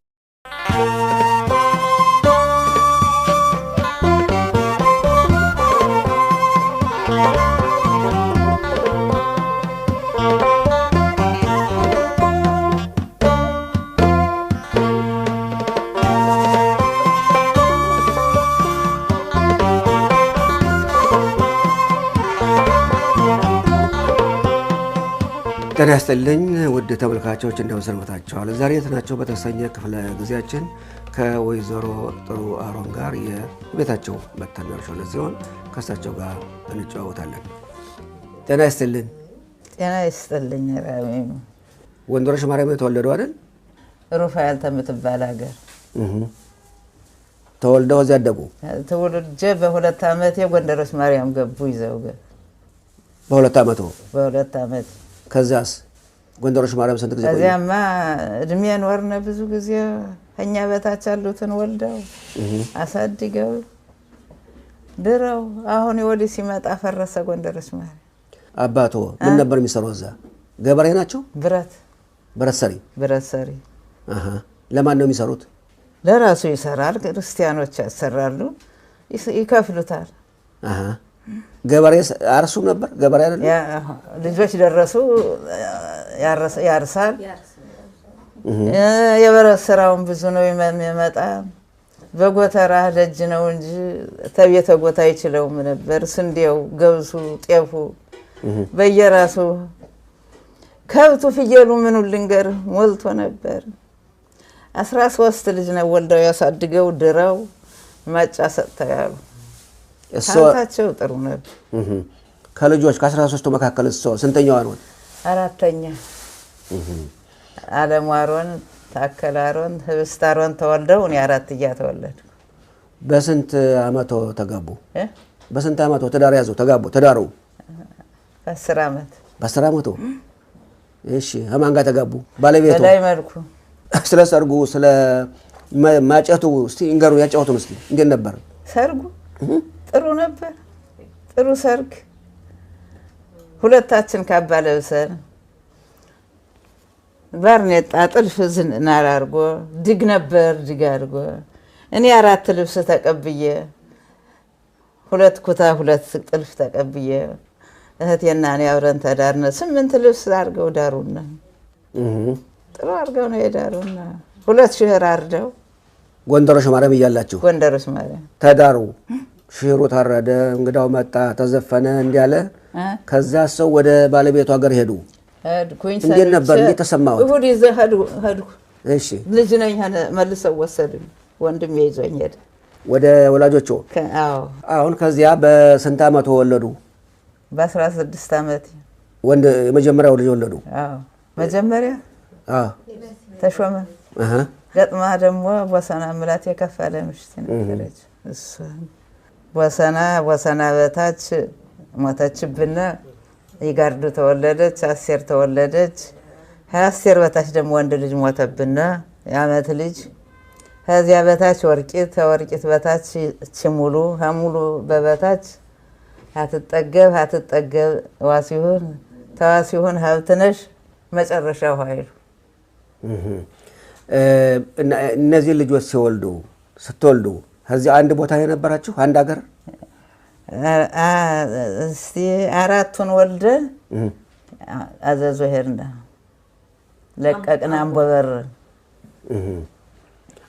ጤና ይስጥልኝ ውድ ተመልካቾች እንደምን ሰንብታችኋል? ዛሬ የት ናቸው በተሰኘ ክፍለ ጊዜያችን ከወይዘሮ ጥሩ አሮን ጋር የቤታቸው መተን ያልሻለ ሲሆን ከእሳቸው ጋር እንጨዋወታለን። ጤና ይስጥልኝ። ጤና ይስጥልኝ። ራሚም ወንድወርሽ ማርያም የተወለዱ አይደል? ሩፋኤል ተምትባል ሀገር ተወልደው እዚያ ያደጉ። ተወልጄ በ2 ዓመት የጎንደሮች ማርያም ገቡ ይዘው በ2 ዓመቱ በ2 ዓመት ከዛስ ጎንደሮች ማርያም ስንት ጊዜ ቆዩ? ከዚያማ እድሜ ኖርነ ብዙ ጊዜ እኛ በታች ያሉትን ወልደው አሳድገው ድረው አሁን ወዲህ ሲመጣ ፈረሰ ጎንደሮች ማርያም። አባቶ ምን ነበር የሚሰሩት እዛ? ገበሬ ናቸው? ብረት ሰሪ። ለማን ነው የሚሰሩት? ለራሱ ይሰራል፣ ክርስቲያኖች ያሰራሉ፣ ይከፍሉታል። ገበሬ አርሱም ነበር? ገበሬ አይደለም? ልጆች ደረሱ ያርሳል። የበረት ስራውን ብዙ ነው የሚመጣ። በጎተራ ደጅ ነው እንጂ ተቤተ ጎታ አይችለውም ነበር። ስንዴው፣ ገብሱ፣ ጤፉ በየራሱ ከብቱ፣ ፍየሉ ምኑ ልንገር ሞልቶ ነበር። 13 ልጅ ነው ወልደው ያሳድገው ድረው ማጫ ሰጥተው ያሉ ታቸው ጥሩ ነበር። ከልጆች ከ13ቱ መካከል እሷ ስንተኛዋ ነው? 4ኛ። አለም አሮን፣ ታከለ አሮን፣ ህብስት አሮን ተወልደው እኔ 4ኛ ተወለድኩ። በስንት አመቶ ተጋቡ? በስንት አመቶ ትዳር ያዙ? ተዳሩ? በ10 ዓመት። በ10 ዓመቱ? እሺ። ከማን ጋር ተጋቡ? ባለቤቱ? በላይ መልኩ። ስለ ሰርጉ ስለ ማጨቱ እስቲ እንገሩ፣ ያጫወቱን እስቲ። እንዴት ነበር ሰርጉ? ጥሩ ነበር። ጥሩ ሰርግ። ሁለታችን ካባ ለብሰን ባርኔጣ ጥልፍ ዝናር አድርጎ ድግ ነበር ድግ አድርጎ እኔ 4 ልብስ ተቀብዬ 2 ኩታ 2 ጥልፍ ተቀብዬ እህቴና እኔ አብረን ተዳርነ 8 ልብስ አድርገው ዳሩና ጥሩ አድርገው ነው የዳሩና 2 ሽህር አርደው ጎንደሮች ማርያም እያላችሁ ጎንደሮች ማርያም ተዳሩ። ሽሩ ታረደ፣ እንግዳው መጣ፣ ተዘፈነ እንዲያለ ከዛ ሰው ወደ ባለቤቱ ሀገር ሄዱ። እንዴት ነበር? እንዴት ተሰማው? እሁድ ይዘህ ሄድኩ። እሺ። ልጅ ነኝ መልሰው ወሰዱኝ። ወንድም ይዞኝ ሄደ ወደ ወላጆቹ። አዎ። አሁን ከዚያ በስንት ዓመቱ ወለዱ? በ16 ዓመት ወንድ የመጀመሪያው ልጅ ወለዱ? አዎ። መጀመሪያ ተሾመ ገጥማ ደግሞ ቦሰና ምላት የከፈለ ምሽት ነበረች። እሱ ቦሰና በታች ሞተችብን። ይጋርዱ ተወለደች። አስቴር ተወለደች። አስቴር በታች ደግሞ ወንድ ልጅ ሞተብን፣ የዓመት ልጅ። ከዚያ በታች ወርቂት፣ ተወርቂት በታች ችሙሉ፣ ከሙሉ በበታች አትጠገብ ዋሲሁን፣ ተዋሲሁን ሀብትነሽ፣ መጨረሻው ኃይሉ። እነዚህ ልጆች ስትወልዱ ከዚህ አንድ ቦታ የነበራችሁ አንድ ሀገር? እስቲ 4ቱን ወልደን አዘዞ ሄድና ለቀቅን።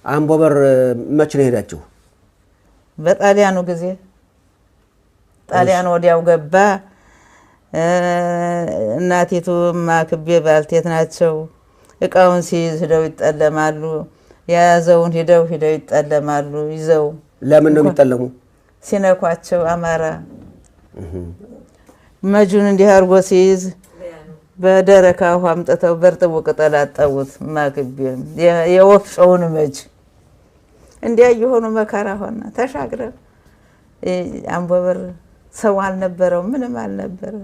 አምቦበር መች ነው ሄዳችሁ? በጣሊያኑ ጊዜ። ጣሊያን ወዲያው ገባ። እናቲቱ ማክቤ ባልቴት ናቸው። እቃውን ሲይዝ ሂደው ይጠለማሉ። የያዘውን ሂደው ይጠለማሉ። ይዘው ለምን ነው የሚጠለሙ? ሲነኳቸው አማራ መጁን እንዲህ አድርጎ ሲይዝ በደረካ ውሃ አምጥተው በርጥቡ ቅጠል አጠቡት። ማክቤም የወፍጮውን መጅ እንዲያ የሆኑ መከራ ሆነ። ተሻግረን አምቦበር ሰው አልነበረው፣ ምንም አልነበረ።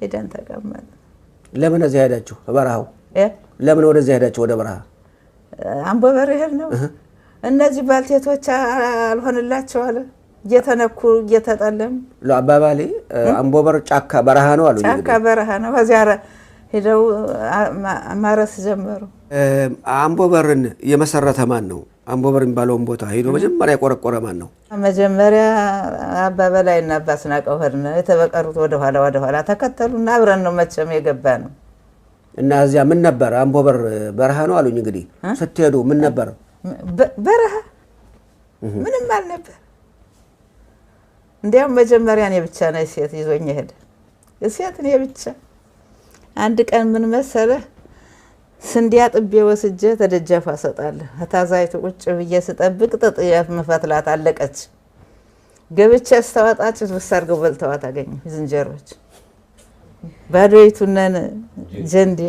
ሄደን ተቀመጥ። ለምን እዚያ ሄዳችሁ? በረሃው ለምን ወደዚያ ሄዳችሁ? ወደ በረሃ አምቦበር ይሄድ ነው። እነዚህ ባልቴቶች አልሆንላቸው አለ። እየተነኩ እየተጠለሙ አባባሌ አምቦበር ጫካ በረሃ ነው አሉ። ጫካ በረሃ ነው። ከዚያ ሄደው ማረስ ጀመሩ። አምቦበርን የመሰረተ ማን ነው? አምቦበር የሚባለውን ቦታ ሄዶ መጀመሪያ የቆረቆረ ማን ነው? መጀመሪያ አባ በላይና አባ አስናቀው ሄድን። የተበቀሩት ወደ ኋላ ተከተሉና አብረን ነው መቼም የገባ ነው። እና እዚያ ምን ነበር? አምቦበር በረሃ ነው አሉኝ። እንግዲህ ስትሄዱ ምን ነበር? በረሃ ምንም አልነበር። እንዲያውም መጀመሪያ እኔ ብቻ ነው ሴት ይዞኝ ሄደ። ሴት እኔ ብቻ አንድ ቀን ምን መሰለህ ስንዴ አጥቤ ወስጄ ተደጃፍ አሰጣለሁ። ታዛይቱ ቁጭ ብዬ ስጠብቅ ጥጥ መፈትላት አለቀች። ገብቼ አስተዋጣ ጭስ አድርገው በልተዋት አገኘሁ ዝንጀሮች። ባዶይቱነን ጀንዴ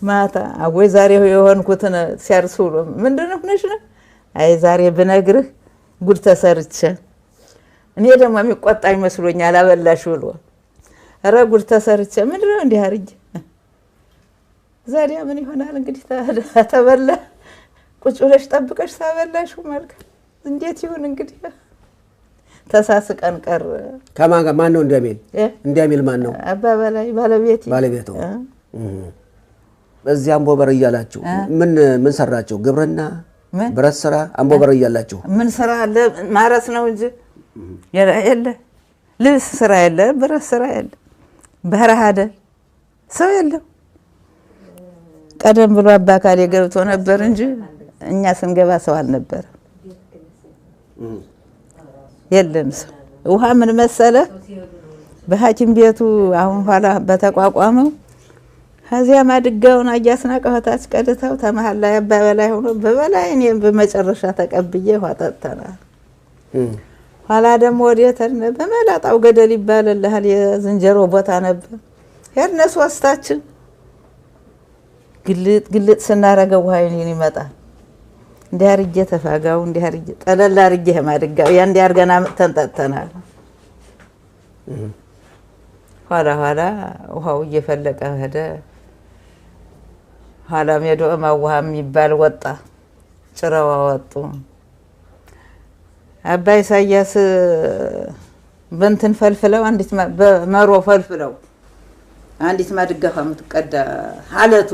ማታ አጎይ ዛሬ የሆንኩትን ሲያርሱ ምንድነው ሆነሽ ነው? አይ ዛሬ ብነግርህ ጉድ ተሰርቼ እኔ ደግሞ የሚቆጣኝ መስሎኛል አበላሽ ብሎ ኧረ ጉድ ተሰርቼ ምንድነው እንዲህ አርጅ ዛሬ ምን ይሆናል እንግዲህ ተበላ ቁጭ ብለሽ ጠብቀሽ ታበላሽው መልካም እንዴት ይሁን እንግዲህ ተሳስቀን ቀር ከማን ጋር ማን ነው እንዲያሚል ማን ነው? አባ በላይ ባለቤቱ በዚህ አምቦበር እያላችሁ ምን ሰራችሁ? ግብርና ብረት ስራ አምቦበር እያላችሁ ምን ስራ አለ? ማረስ ነው እንጂ የለ ልብስ ስራ የለ፣ ብረት ስራ የለ፣ በረሃ አይደል ሰው የለም። ቀደም ብሎ አባ ካሌ ገብቶ ነበር እንጂ እኛ ስንገባ ሰው አልነበረ። የለም ሰው። ውሃ ምን መሰለ በሐኪም ቤቱ አሁን ኋላ በተቋቋመው ከዚያ ማድጋውን አያስናቀውታች ቀድተው ተመሃል ላይ አባ በላይ ሆኖ በበላይ እኔም በመጨረሻ ተቀብዬ ውሃ ጠጥተናል። ኋላ ደግሞ ወዴተን በመላጣው ገደል ይባላል የዝንጀሮ ቦታ ነበር። ሄድን ሶስታችን ግልጥ ስናረገው ውሃ ይመጣል። እንዲህ አርጌ ተፋጋው እንዲህ አርጌ ጠለል አርጌ ማድጋው ያ እንዲህ አርገና ተንጠጥተናል። ኋላ ውሃው እየፈለቀ ሄደ። ኋላ ሜዶ ማውሃ የሚባል ወጣ። ጭራዋ ወጡ። አባ ኢሳያስ በእንትን ፈልፍለው አንዲት በመሮ ፈልፍለው አንዲት ማድጋፋ የምትቀዳ ሀለቱ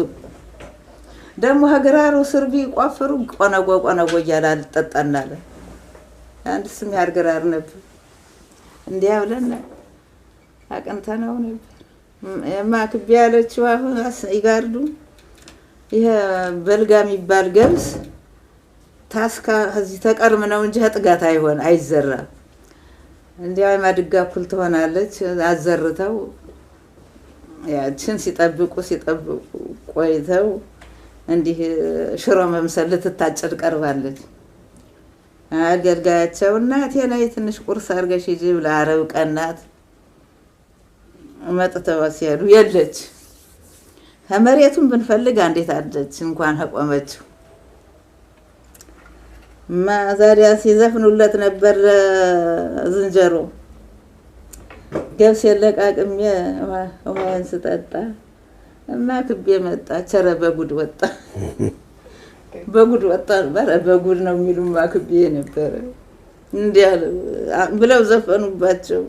ደግሞ ሀገራሩ ስር ቢቆፍሩ ቆነጎ እያለ አልጠጣናለ። አንድ ስም ያርገራር ነበር እንዲያ ብለን አቅንተነው ነበር። የማክቢ ያለችው አሁን ይጋርዱ ይሄ በልጋ የሚባል ገብስ ታስካ እዚህ ተቀርም ነው እንጂ ጥጋት አይሆን አይዘራም። እንዲያው ማድጋ ኩል ትሆናለች። አዘርተው ያችን ሲጠብቁ ቆይተው እንዲህ ሽሮ መምሰል ልትታጨድ ቀርባለች። አገልጋያቸው እናቴ ላይ ትንሽ ቁርስ አድርገሽ ሂጂ ብላ አረብ ቀናት መጥተው ሲሄዱ የለች። ከመሬቱን ብንፈልግ አንዴት አለች እንኳን ቆመችው። ማዛሪያ ሲዘፍኑለት ነበር ዝንጀሮ ገብስ የለቃቅሜ ውሃን ስጠጣ እና ክቤ መጣች። ኧረ በጉድ ወጣ ነበረ። በጉድ ነው የሚሉ ማክቤ ነበረ እንዲያ ብለው ዘፈኑባቸው።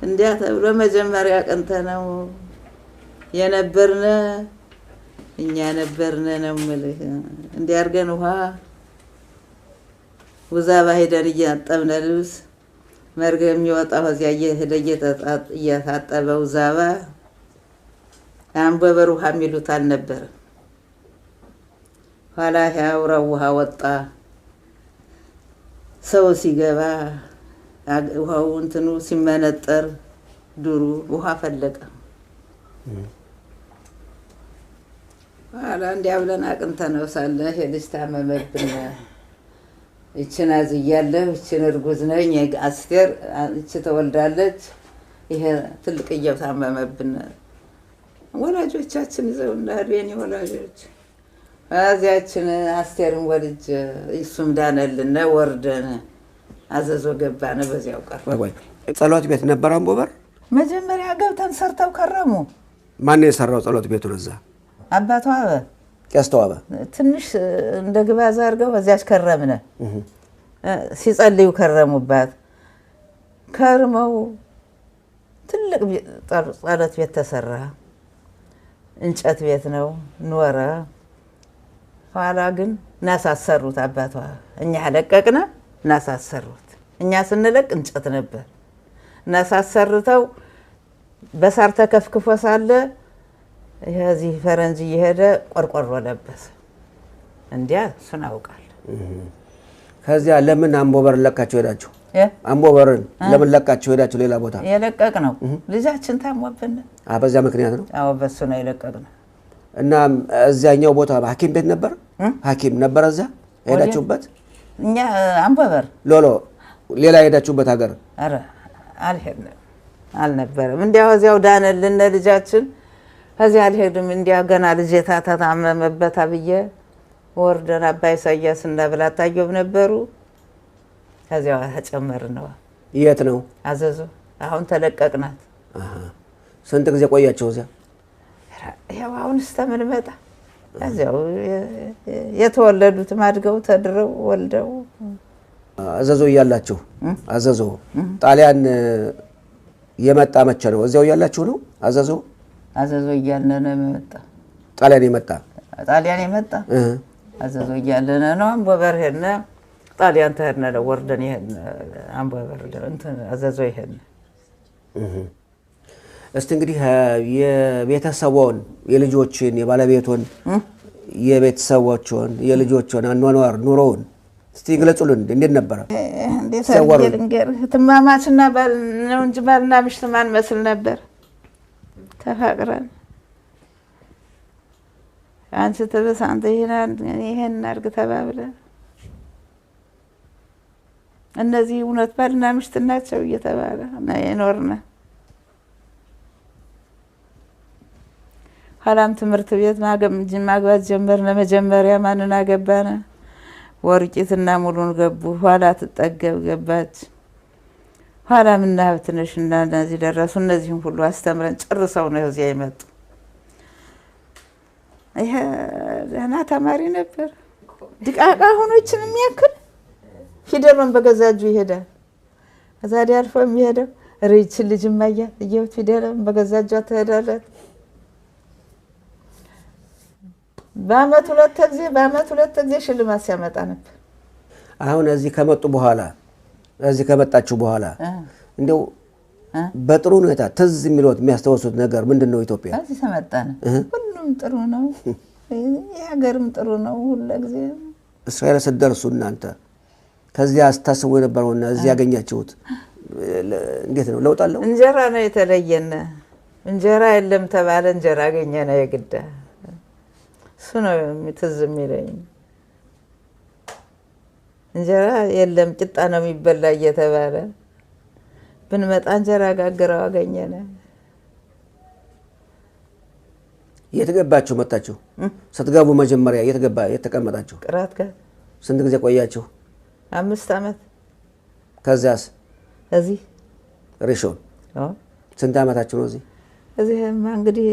እንዲያ ተብሎ መጀመሪያ ቀንተነው የነበርነ እኛ ነበርነ ነው የምልህ። እንዲያ አድርገን ውሃ ውዛባ ሄደን እያጠብነ ልብስ መርገም የሚወጣው እዚያ እየሄደ እየታጠበ ውዛባ አንበበር ውሃ የሚሉት አልነበረም። ኋላ ያውራው ውሃ ወጣ። ሰው ሲገባ ውሃው እንትኑ ሲመነጠር ዱሩ ውሃ ፈለቀ። ኋላ እንዲያ ብለን አቅንተነው ሳለ ልጅ ታመመብን። ይችን አዝያለሁ፣ ይችን እርጉዝ ነኝ፣ አስቴር ይች ተወልዳለች፣ ይሄ ትልቅዬው ታመመብን። ወላጆቻችን ይዘው እንዳሉ የኔ ወላጆች እዚያችን አስቴርን ወልጅ እሱም ዳነልን። ወርደን አዘዞ ገባን። በዚያው ቀር ጸሎት ቤት ነበር አምቦበር። መጀመሪያ ገብተን ሰርተው ከረሙ። ማን የሰራው ጸሎት ቤቱን? እዛ አባቷ ቄስ ተዋበ ትንሽ እንደ ግባዛ አድርገው በዚያች ከረምነ። ሲጸልዩ ከረሙባት። ከርመው ትልቅ ጸሎት ቤት ተሰራ። እንጨት ቤት ነው ኖረ። ኋላ ግን ናሳሰሩት አባቷ። እኛ ለቀቅነ ናሳሰሩት። እኛ ስንለቅ እንጨት ነበር። ናሳሰርተው በሳር ተከፍክፎ ሳለ የዚህ ፈረንጅ እየሄደ ቆርቆሮ ለበሰ። እንዲያ እሱን አውቃለሁ። ከዚያ ለምን አምቦበር ለቃችሁ ሄዳችሁ? አምቦበርን ለምን ለቃችሁ ሄዳችሁ ሌላ ቦታ? የለቀቅ ነው ልጃችን ታሞብን። በዛ ምክንያት ነው? አዎ በሱ ነው የለቀቅ ነው። እና እዚያኛው ቦታ ሐኪም ቤት ነበር? ሐኪም ነበር እዛ ሄዳችሁበት? እኛ አምቦበር ሎሎ ሌላ ሄዳችሁበት ሀገር? ኧረ አልሄድንም አልነበረም። እንዲያው እዚያው ዳነልን ልጃችን። ከዚያ አልሄድም። እንዲያው ገና ልጄ ታመመበት ብዬ ወርደን አባ ኢሳያስ እና ብላታ ኢዮብ ነበሩ። ከዚያው ተጨመርን ነው። የት ነው? አዘዞ። አሁን ተለቀቅናት። ስንት ጊዜ ቆያችሁ እዚያ? ያው አሁን እስከምንመጣ እዚያው የተወለዱትም አድገው ተድረው ወልደው አዘዞ እያላችሁ አዘዞ ጣሊያን የመጣ መቼ ነው? እዚያው እያላችሁ ነው? አዘዞ እያልን ነው የመጣ። ጣሊያን የመጣ አዘዞ እያልን ነው። አምቦበር ሄድን። ጣሊያን ተሄድን ነው ወርደን ይሄን አምቦበር እንትን አዘዞ ይሄን። እስቲ እንግዲህ የቤተሰቦን የልጆችን የባለቤቶን የቤተሰቦችን የልጆችን አኗኗር ኑሮውን እስቲ ግለጹልን። እንዴት ነበረ? እንዴት ልንገርህ? ትማማችና ባል ነው እንጂ ባልና ምሽት ማን መስል ነበር። ተፋቅረን አንቺ ትብስ አንተ ይሄን አድርግ ተባብለን እነዚህ እውነት ባልና ምሽት ናቸው እየተባለ የኖርነ። ኋላም ትምህርት ቤት ማግባት ጀመርነ። መጀመሪያ ማንን አገባነ? ወርቂትና ሙሉን ገቡ። ኋላ ትጠገብ ገባች። ኋላ ምና ሀብትነሽ እና እነዚህ ደረሱ። እነዚህም ሁሉ አስተምረን ጨርሰው ነው እዚያ ይመጡ። ይሄ ደህና ተማሪ ነበር። ድቃቃ ሆኖችን የሚያክል ፊደሉን በገዛ እጁ ይሄዳል። ከዛ ዲ አልፎ የሚሄደው ርይችን ልጅ ማያ እየው ፊደሉን በገዛ እጇ ትሄዳለች። በአመት ሁለት ጊዜ ሽልማት ሲያመጣ ነበር። አሁን እዚህ ከመጣችሁ በኋላ እንደው በጥሩ ሁኔታ ትዝ የሚሉት የሚያስታውሱት ነገር ምንድን ነው? ኢትዮጵያ እዚህ ተመጣነ ሁሉም ጥሩ ነው። የሀገርም ጥሩ ነው። ሁልጊዜ እስራኤል ስትደርሱ እናንተ ከዚያ ስታስቡ የነበረውና እዚህ ያገኛችሁት እንዴት ነው? ለውጥ አለው? እንጀራ ነው የተለየነ። እንጀራ የለም ተባለ፣ እንጀራ አገኘነ የግድ። እሱ ነው ትዝ የሚለኝ። እንጀራ የለም ቂጣ ነው የሚበላ እየተባለ ብንመጣ እንጀራ ጋግረው አገኘነ። የት ገባችሁ? መጣችሁ? ስትገቡ መጀመሪያ የት ተቀመጣችሁ? ቅራት ጋር። ስንት ጊዜ ቆያችሁ? 5 አመት። ከዚያስ? እዚህ ሪሾን ስንት አመታችሁ ነው እዚህ? እዚህማ እንግዲህ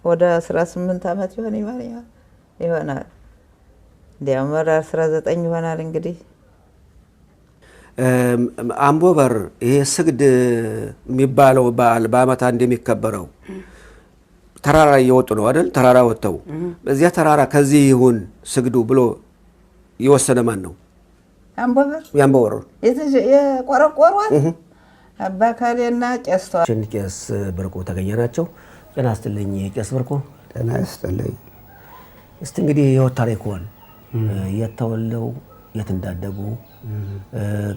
ወደ 18 አመት ይሆናል። እንዲያውም ወደ 19 ይሆናል እንግዲህ። አምቦበር ይሄ ስግድ የሚባለው በዓል በአመት አንድ የሚከበረው ተራራ እየወጡ ነው አይደል? ተራራ ወጥተው በዚያ ተራራ ከዚህ ይሁን ስግዱ ብሎ የወሰነ ማን ነው? የአምቦበር የቆረቆሯት አባ ካሌና ቄስ ቄስ ብርቁ ተገኘ ናቸው። ጤና ይስጥልኝ ቄስ ብርቁ። ጤና ይስጥልኝ። እስቲ እንግዲህ የህይወት ታሪክዎን የት ተወልደው የት እንዳደጉ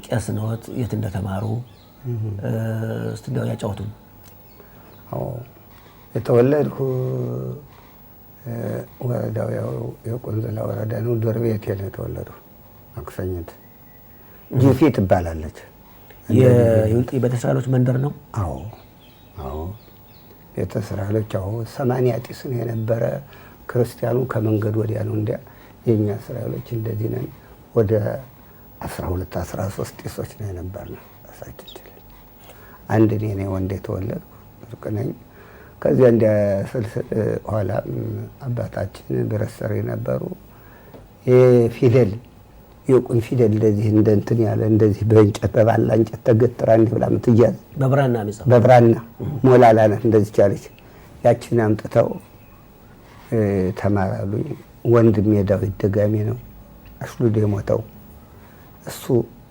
ቄስ ነዎት፣ የት እንደተማሩ እስቲ እንደው ያጫውቱን። የተወለድኩ ወረዳው የቁንዝላ ወረዳ ነው። ዶር ቤቴ ነው የተወለድኩ። ማክሰኝት ጂፊ ትባላለች። የዩልጢ ቤተእስራኤሎች መንደር ነው። አዎ ቤተእስራኤሎች 80 ጢስ ነው የነበረ። ክርስቲያኑ ከመንገድ ወዲያ ነው። እንዲያ የኛ እስራኤሎች እንደዚህ ነን። ወደ 12 13 ጢሶች ነው የነበርነው። ራሳችን አንድ እኔ ወንድ የተወለድኩ ብርቅ ነኝ። ከዚያ እንደ ስልስል ኋላ አባታችን ብረት ሰሪ ነበሩ። የፊደል የቁን ፊደል እንደዚህ እንትን ያለ እንደዚህ በእንጨት በባላ እንጨት ተገትራ እንዲህ ብላ ምትያዝ በብራና ሞላላ ናት እንደዚህ ቻለች። ያችን አምጥተው ተማራሉኝ። ወንድሜ ዳዊት ደጋሚ ነው አሽሉድ የሞተው። እሱ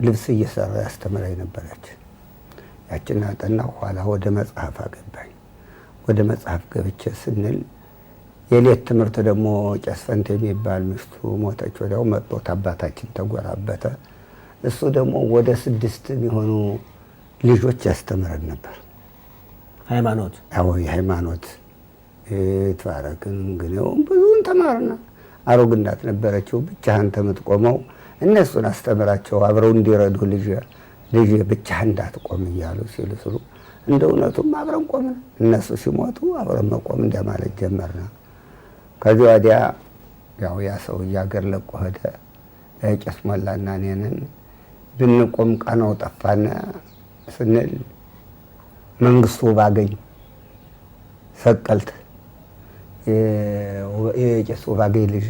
ልብስ እየሰራ ያስተምራኝ ነበረች። ያችን አጠናሁ። ኋላ ወደ መጽሐፍ አገባኝ። ወደ መጽሐፍ ገብቼ ስንል የሌት ትምህርት ደግሞ ቄስ ፈንቴ የሚባል ሚስቱ ሞተች። ወዲያው መጥቶት አባታችን ተጎራበተ። እሱ ደግሞ ወደ 6 የሚሆኑ ልጆች ያስተምረን ነበር። ሃይማኖት የሃይማኖት ተባረክን ግኔውም ብዙን ተማርና አሮግናት ነበረችው። ብቻህን ተምትቆመው እነሱን አስተምራቸው አብረው እንዲረዱ ልጅ ብቻህን እንዳትቆም እያሉ ሲሉ እንደ እውነቱም አብረን ቆምን። እነሱ ሲሞቱ አብረን መቆም እንደማለት ጀመርና ከዚህ ወዲያ ያው ያ ሰው እያገር ለቆ ሄደ። ቄስ ሞላና እኔንን ብንቆም ቀናው ጠፋና ስንል መንግስቱ ባገኝ ሰቀልት የቄስ ባገኝ ልጅ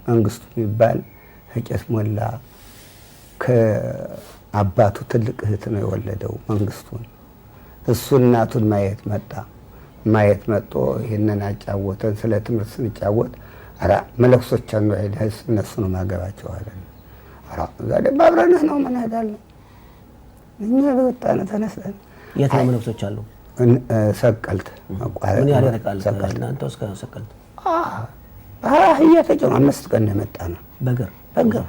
መንግስቱ የሚባል ቄስ ሞላ ከአባቱ ትልቅ እህት ነው የወለደው መንግስቱን። እሱ እናቱን ማየት መጥቶ ይህንን አጫወተን። ስለ ትምህርት ስንጫወት መለክሶች አንዱ አይደስ እነሱ ነው ማገባቸው አለ። ዛሬ አብረንህ ነው ምን ሄዳለሁ እኛ በወጣነ ተነስተን የት ነው መለክሶች አሉ? ሰቀልት ምን ያህል ያርቃል እናንተ እስከ ሰቀልት? አህያ ተጭኖ 5 ቀን ነው የመጣ ነው። በእግር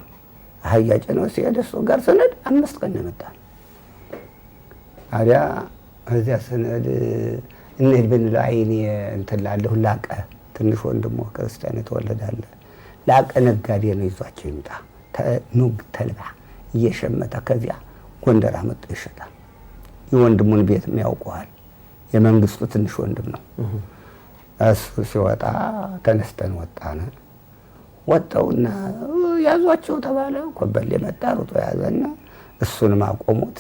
አህያ ጭኖ ሲሄድ እሱ ጋር ስንሄድ 5 ቀን ነው የመጣ ነው። ታዲያ እዚያ ስንሄድ እንሂድ ብንለው አይኔ እንትን ላለሁ ላቀ ትንሽ ወንድሞ ክርስቲያን የተወለዳለ ላቀ ነጋዴ ነው ይዟቸው ይምጣ ኑግ ተልባ እየሸመተ ከዚያ ጎንደር አመጣ ይሸጣል። የወንድሙን ቤት የሚያውቀዋል። የመንግስቱ ትንሽ ወንድም ነው። እሱ ሲወጣ ተነስተን ወጣውና ያዟቸው ተባለ። ኮበሌ መጣ ሩጦ ያዘና እሱንም አቆሙት።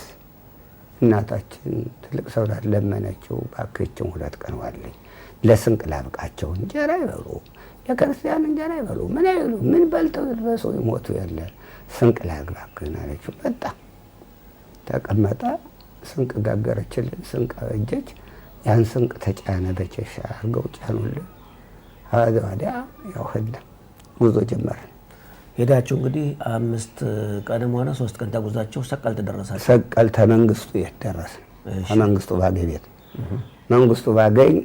እናታችን ትልቅ ሰው ናት፣ ለመነችው። እባክህችን 2 ቀን ዋለኝ ለስንቅ ላብቃቸው፣ እንጀራ ይበሉ፣ የክርስቲያን እንጀራ ይበሉ፣ ምን አይሉ ምን በልተው ይድረሱ ይሞቱ የለ ስንቅ ላግባክህን አለችው። መጣ ተቀመጠ። ስንቅ ጋገረችልን፣ ስንቅ አበጀች። ያን ስንቅ ተጫነ፣ በቸሻ አድርገው ጫኑልን። ወዲያ ያው ሄድን፣ ጉዞ ጀመርን። ሄዳችሁ እንግዲህ 5 ቀንም ሆነ 3 ቀን ተጉዛችሁ ሰቀልት ደረሳችሁ። ሰቀልት መንግስቱ የት ደረስን? መንግስቱ ባገኝ ቤት መንግስቱ ባገኝ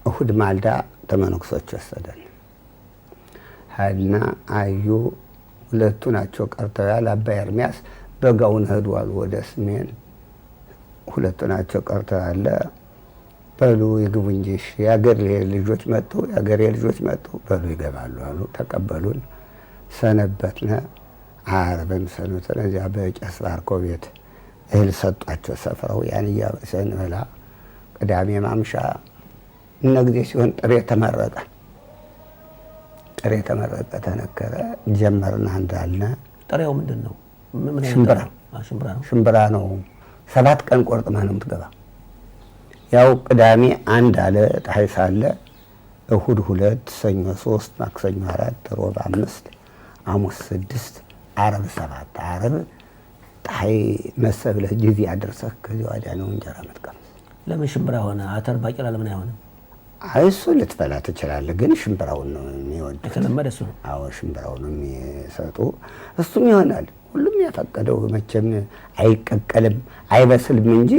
እሁድ ማልዳ ተመነኩሶች ወሰደን። ሀድና አዩ 2 ናቸው ቀርተዋል። አባ ኤርሚያስ በጋውን ሄዷል ወደ ሰሜን። 2 ናቸው ቀርተዋል። በሉ ይግቡ እንጂ የአገር ልጆች መጡ በሉ ይገባሉ አሉ። ተቀበሉን። ሰነበትነ። ዓርብም ሰንብተን እዚያ በቄስ ባርኮ ቤት እህል ሰጧቸው ሰፍረው ያን ስንበላ ቅዳሜ ማምሻ እነ ጊዜ ሲሆን ጥሬ ተመረቀ ተነከረ። ጀመርና እንዳልነ ጥሬው ምንድን ነው? ሽምብራ ነው። 7 ቀን ቆርጥመህ ነው የምትገባ። ያው ቅዳሜ 1 አለ ፀሐይ ሳለ፣ እሁድ 2፣ ሰኞ 3፣ ማክሰኞ 4፣ ሮብ 5፣ ሐሙስ 6፣ ዓርብ 7። ዓርብ ፀሐይ መሰብለህ ጊዜ አደረሰህ። ከዚህ ወዲያ ነው እንጀራ መጥቀም። ለምን ሽምብራ ሆነ? አተር ባቄላ ለምን አይሆንም? እሱ ልትበላ ትችላለህ፣ ግን ሽምብራውን ነው የሚወዱት። የተለመደ እሱ ነው። አዎ ሽምብራውን ነው የሚሰጡ። እሱም ይሆናል። ሁሉም ያፈቀደው መቼም አይቀቀልም አይበስልም እንጂ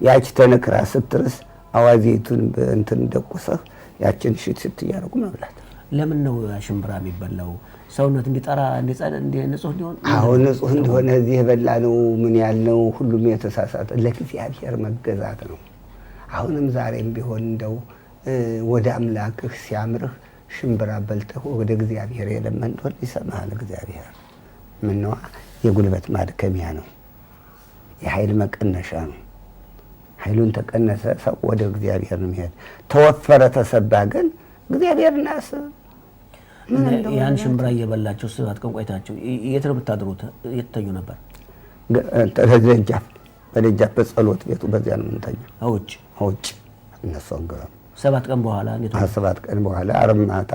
ያቺ ተነክራ ስትርስ አዋዜቱን እንትን ደቁሰህ ያችን ሽት ስትያረጉ መብላት። ለምን ነው ሽምብራ የሚበላው? ሰውነት እንዲጠራ ንጹህ እንዲሆን። አሁን ንጹህ እንደሆነ እዚህ የበላ ነው ምን ያልነው ሁሉም የተሳሳተ ለእግዚአብሔር መገዛት ነው። አሁንም ዛሬም ቢሆን እንደው ወደ አምላክህ ሲያምርህ ሽምብራ በልተህ ወደ እግዚአብሔር የለመንቶን ይሰማሃል እግዚአብሔር። ምነዋ የጉልበት ማድከሚያ ነው፣ የኃይል መቀነሻ ነው። ኃይሉን ተቀነሰ ሰው ወደ እግዚአብሔር ነው የሚሄድ። ተወፈረ ተሰባ ግን እግዚአብሔርን አስብ። ያን ሽምብራ እየበላችሁ 7 ቀን ቆይታችሁ የት ነው የምታድሩት? የት ተኙ ነበር? በደጃፍ በጸሎት ቤቱ በዚያ ነው የምንተኛው። ውጭ እነሱ አንገባም። 7 ቀን በኋላ 7 ቀን በኋላ ዓርብ ማታ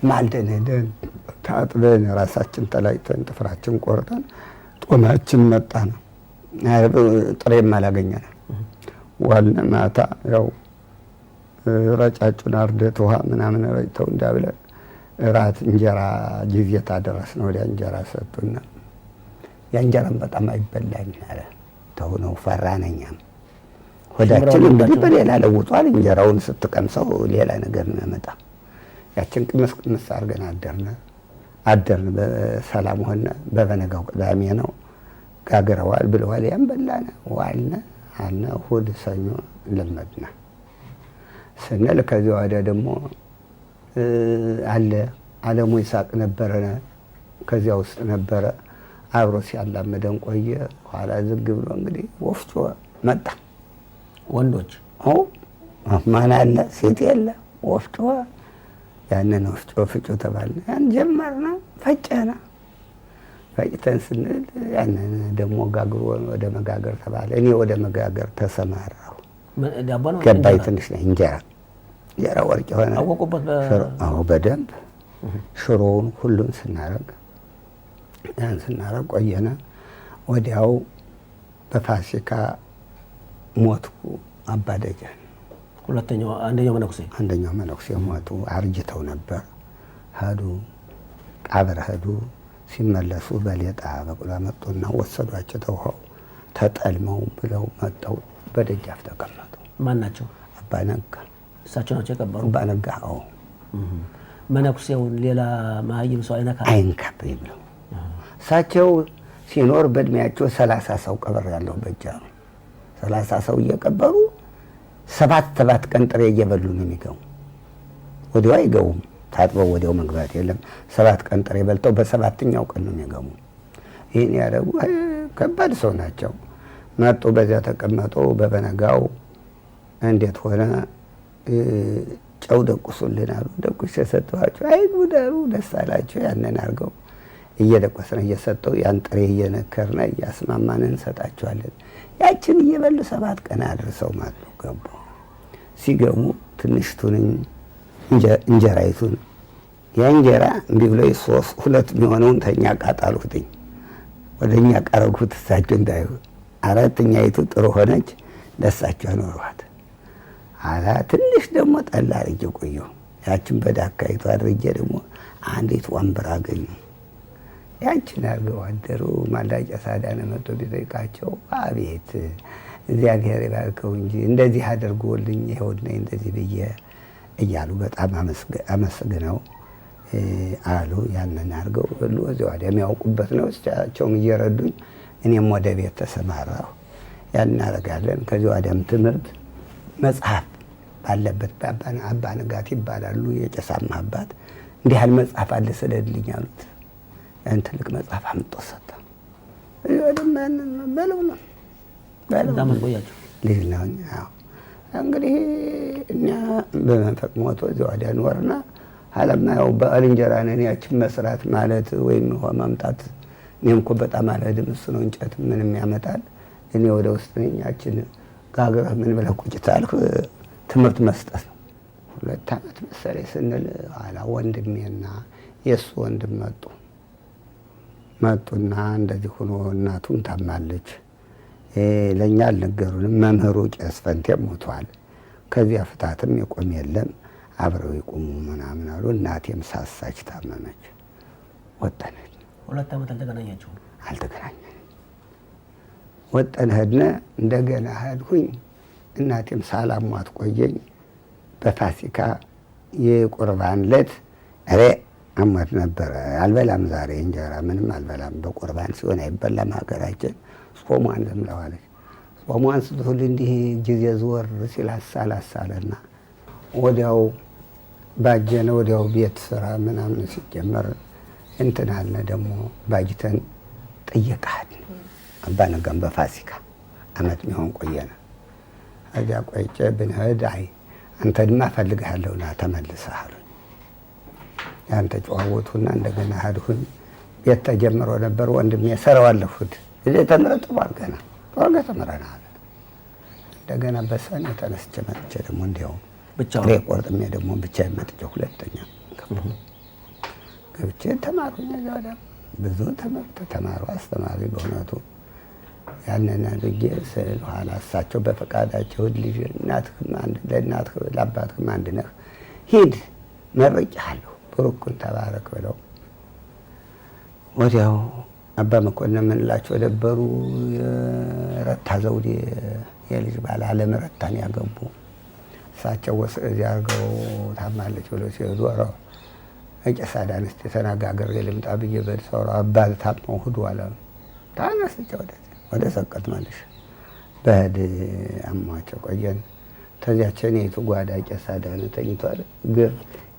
ማልደን ሄደን ታጥበን ራሳችን ተላጭተን ጥፍራችን ቆርጠን ጦማችን መጣ ነው። ጥሬም አላገኘንም። ዋልነ ማታ ያው ረጫጩን አርደት ውሃ ምናምን ረጭተው እንዳብለን ራት እንጀራ ጊዜ ታደረስ ነው። ወዲያ እንጀራ ሰጡና የእንጀራም በጣም አይበላኝ አለ። ተው ነው ፈራነኛም ሆዳችን እንግዲህ በሌላ ለውጧል። እንጀራውን ስትቀምሰው ሌላ ነገር ነው ያመጣ። ያችን ቅመስ አድርገን አደርነ። አደርን። በሰላም ሆነ። በበነጋው ቅዳሜ ነው ጋግረዋል ብለዋል። ያን በላነ ዋልነ አልነ። እሑድ ሰኞ ለመድና ስንል ከዚያ ወዲያ ደግሞ አለ አለሙ ይሳቅ ነበረ። ከዚያ ውስጥ ነበረ አብሮ ሲያላመደን ቆየ። ኋላ ዝግ ብሎ እንግዲህ ወፍጮ መጣ። ወንዶች ማን አለ ሴት የለ። ወፍጮ ያንን ወፍጮ ፍጩ ተባለ። ያን ጀመርና ፈጨና ፈጭተን ስንል ያንን ደግሞ ጋግሮ ወደ መጋገር ተባለ። እኔ ወደ መጋገር ተሰማራሁ። ገባኝ ትንሽ ነው። እንጀራ ወርቅ የሆነ አወቁበት። በደንብ ሽሮውን ሁሉን ስናረግ ያን ስናረግ ቆየነ። ወዲያው በፋሲካ ሞቱ አባ ደጀን። አንደኛው መነኩሴ ሞቱ። አርጅተው ነበር። ሄዱ ቀብር ሄዱ። ሲመለሱ በሌጣ በቁላ መጡና ወሰዷቸው። ተውኸው ተጠልመው ብለው መጠው በደጃፍ ተቀመጡ። ማን ናቸው? አባ ነጋ። እሳቸው ናቸው የቀበሩ? አባ ነጋ። መነኩሴውን ሌላ መሀይም ሰው አይንካብ ብለው እሳቸው ሲኖር በእድሜያቸው 30 ሰው ቀበር ያለው በጃ ነው። 30 ሰው እየቀበሩ 7 ቀን ጥሬ እየበሉ ነው የሚገቡ። ወዲያው አይገቡም። ታጥበው ወዲያው መግባት የለም። 7 ቀን ጥሬ በልተው በሰባተኛው ቀን ነው የሚገቡ። ይህን ያደረጉ ከባድ ሰው ናቸው። መጡ። በዚያ ተቀመጡ። በበነጋው እንዴት ሆነ? ጨው ደቁሱልን አሉ። ደቁስ የሰጠኋቸው አይ ጉዳሩ ደስ አላቸው። ያንን አድርገው እየደቆስን እየሰጠው ያን ጥሬ እየነከርነ እያስማማን እንሰጣቸዋለን። ያችን እየበሉ 7 ቀን አድርሰው ማለት ነው ገቡ። ሲገቡ ትንሽቱን እንጀራይቱን ያ እንጀራ እንዲህ ብሎ 2 የሚሆነውን ተኛ ቃጣሉትኝ ወደኛ ቀረጉት። እሳቸው እንዳዩ አራተኛይቱ ጥሩ ሆነች። ደሳቸው አኖሯት። አላ ትንሽ ደግሞ ጠላ አድርጌ ቆየሁ። ያችን በዳካይቱ አድርጌ ደግሞ አንዲት ወንበር አገኙ። ያችን አድርገው አደሩ። ማላጫ ሳዳነ መጥቶ ቢጠይቃቸው አቤት እግዚአብሔር ይባርከው እንጂ እንደዚህ አድርጎልኝ ይኸውልኝ እንደዚህ ብዬ እያሉ በጣም አመስግነው አሉ። ያንን አድርገው ሁሉ እዚያ ወዲያ የሚያውቁበት ነው። እሳቸውም እየረዱኝ እኔም ወደ ቤት ተሰማራሁ። ያን እናደርጋለን። ከዚህ ወዲያም ትምህርት መጽሐፍ ባለበት አባ ንጋት ይባላሉ። የጨሳማ አባት እንዲህ ያህል መጽሐፍ አለ ስደድልኝ አሉት። ያን ትልቅ መጽሐፍ አምጦ ሰጠ። በለው ነው ልጅ ነው። እንግዲህ እኛ በመንፈቅ ሞቶ እዚያ ወዲያ ኖርና አለማየው በዓል እንጀራ ነን። ያችን መስራት ማለት ወይም ውሃ ማምጣት እኔም እኮ በጣም አልሄድም። እሱ ነው እንጨት ምንም ያመጣል። እኔ ወደ ውስጥ ነኝ። ያችን ጋግረህ ምን ብለህ ቁጭ ታልክ ትምህርት መስጠት ነው። 2 ዓመት መሰለኝ ስንል ኋላ ወንድሜና የእሱ ወንድም መጡና እንደዚህ ሆኖ እናቱም ታማለች። ለእኛ አልነገሩንም። መምህሩ ቄስ ፈንቴ ሞቷል። ከዚያ ፍታትም የቆም የለም አብረው ይቁሙ ምናምን አሉ። እናቴም ሳሳች ታመመች። ወጠን 2 ዓመት አልተገናኛችሁም? አልተገናኘንም። ወጠን ሄድነ። እንደገና ሄድኩኝ። እናቴም ሳላሟት ቆየኝ። በፋሲካ የቁርባን ዕለት አሟት ነበረ። አልበላም ዛሬ እንጀራ ምንም አልበላም። በቁርባን ሲሆን አይበላም ሀገራችን። ጾሟን ዝም ብለዋለች። ጾሟን ስትሁል እንዲህ ጊዜ ዞር ሲል አሳለና ወዲያው ባጀነ። ወዲያው ቤት ስራ ምናምን ሲጀመር እንትን አልነ። ደግሞ ባጅተን ጠየቃል አባ ነጋም በፋሲካ ዓመት የሚሆን ቆየነ። እዚያ ቆይቼ ብንሄድ አይ አንተ ድማ እፈልግሃለሁ ና ተመልሰህ አሉኝ። ያን ተጨዋወቱና እንደገና ሄድኩኝ። ቤት ተጀምሮ ነበር። ወንድሜ ሰራዋለሁት እዚህ ተምረህ ጥሩ አድርገህ ተምረናል። እንደገና በሰኔ ተነስቼ መጥቼ ደግሞ እንዲያው ጥሬ ቆርጥሜ ደግሞ ብቻዬን መጥቼ ሁለተኛ ገብቼ ተማሩኝ። እዚያ ወዲያ ብዙ ትምህርት ተማሩ አስተማሪ በእውነቱ። ያንን አድርጌ ስል ኋላ እሳቸው በፈቃዳቸው ልጅ ለእናትህ ለአባትህም አንድ ነህ ሂድ መርቄሃለሁ ብሩክን ተባረክ ብለው ወዲያው አባ መኮንን የምንላቸው ነበሩ። የረታ ዘውዴ የልጅ ባለ አለም ረታን ያገቡ እሳቸው እዚያ አድርገው ታማለች ብለው ሲሄዱ ቄስ አዳነስት ተነጋግሬ ልምጣ ብዬ በድሰው አባት ታመው ሂዱ አለ። ታነስቼ ወደ ሰቀት ማለሽ በህድ አሟቸው ቆየን። ተዚያችን የቱ ጓዳ ቄስ አዳነ ተኝቷል። ግን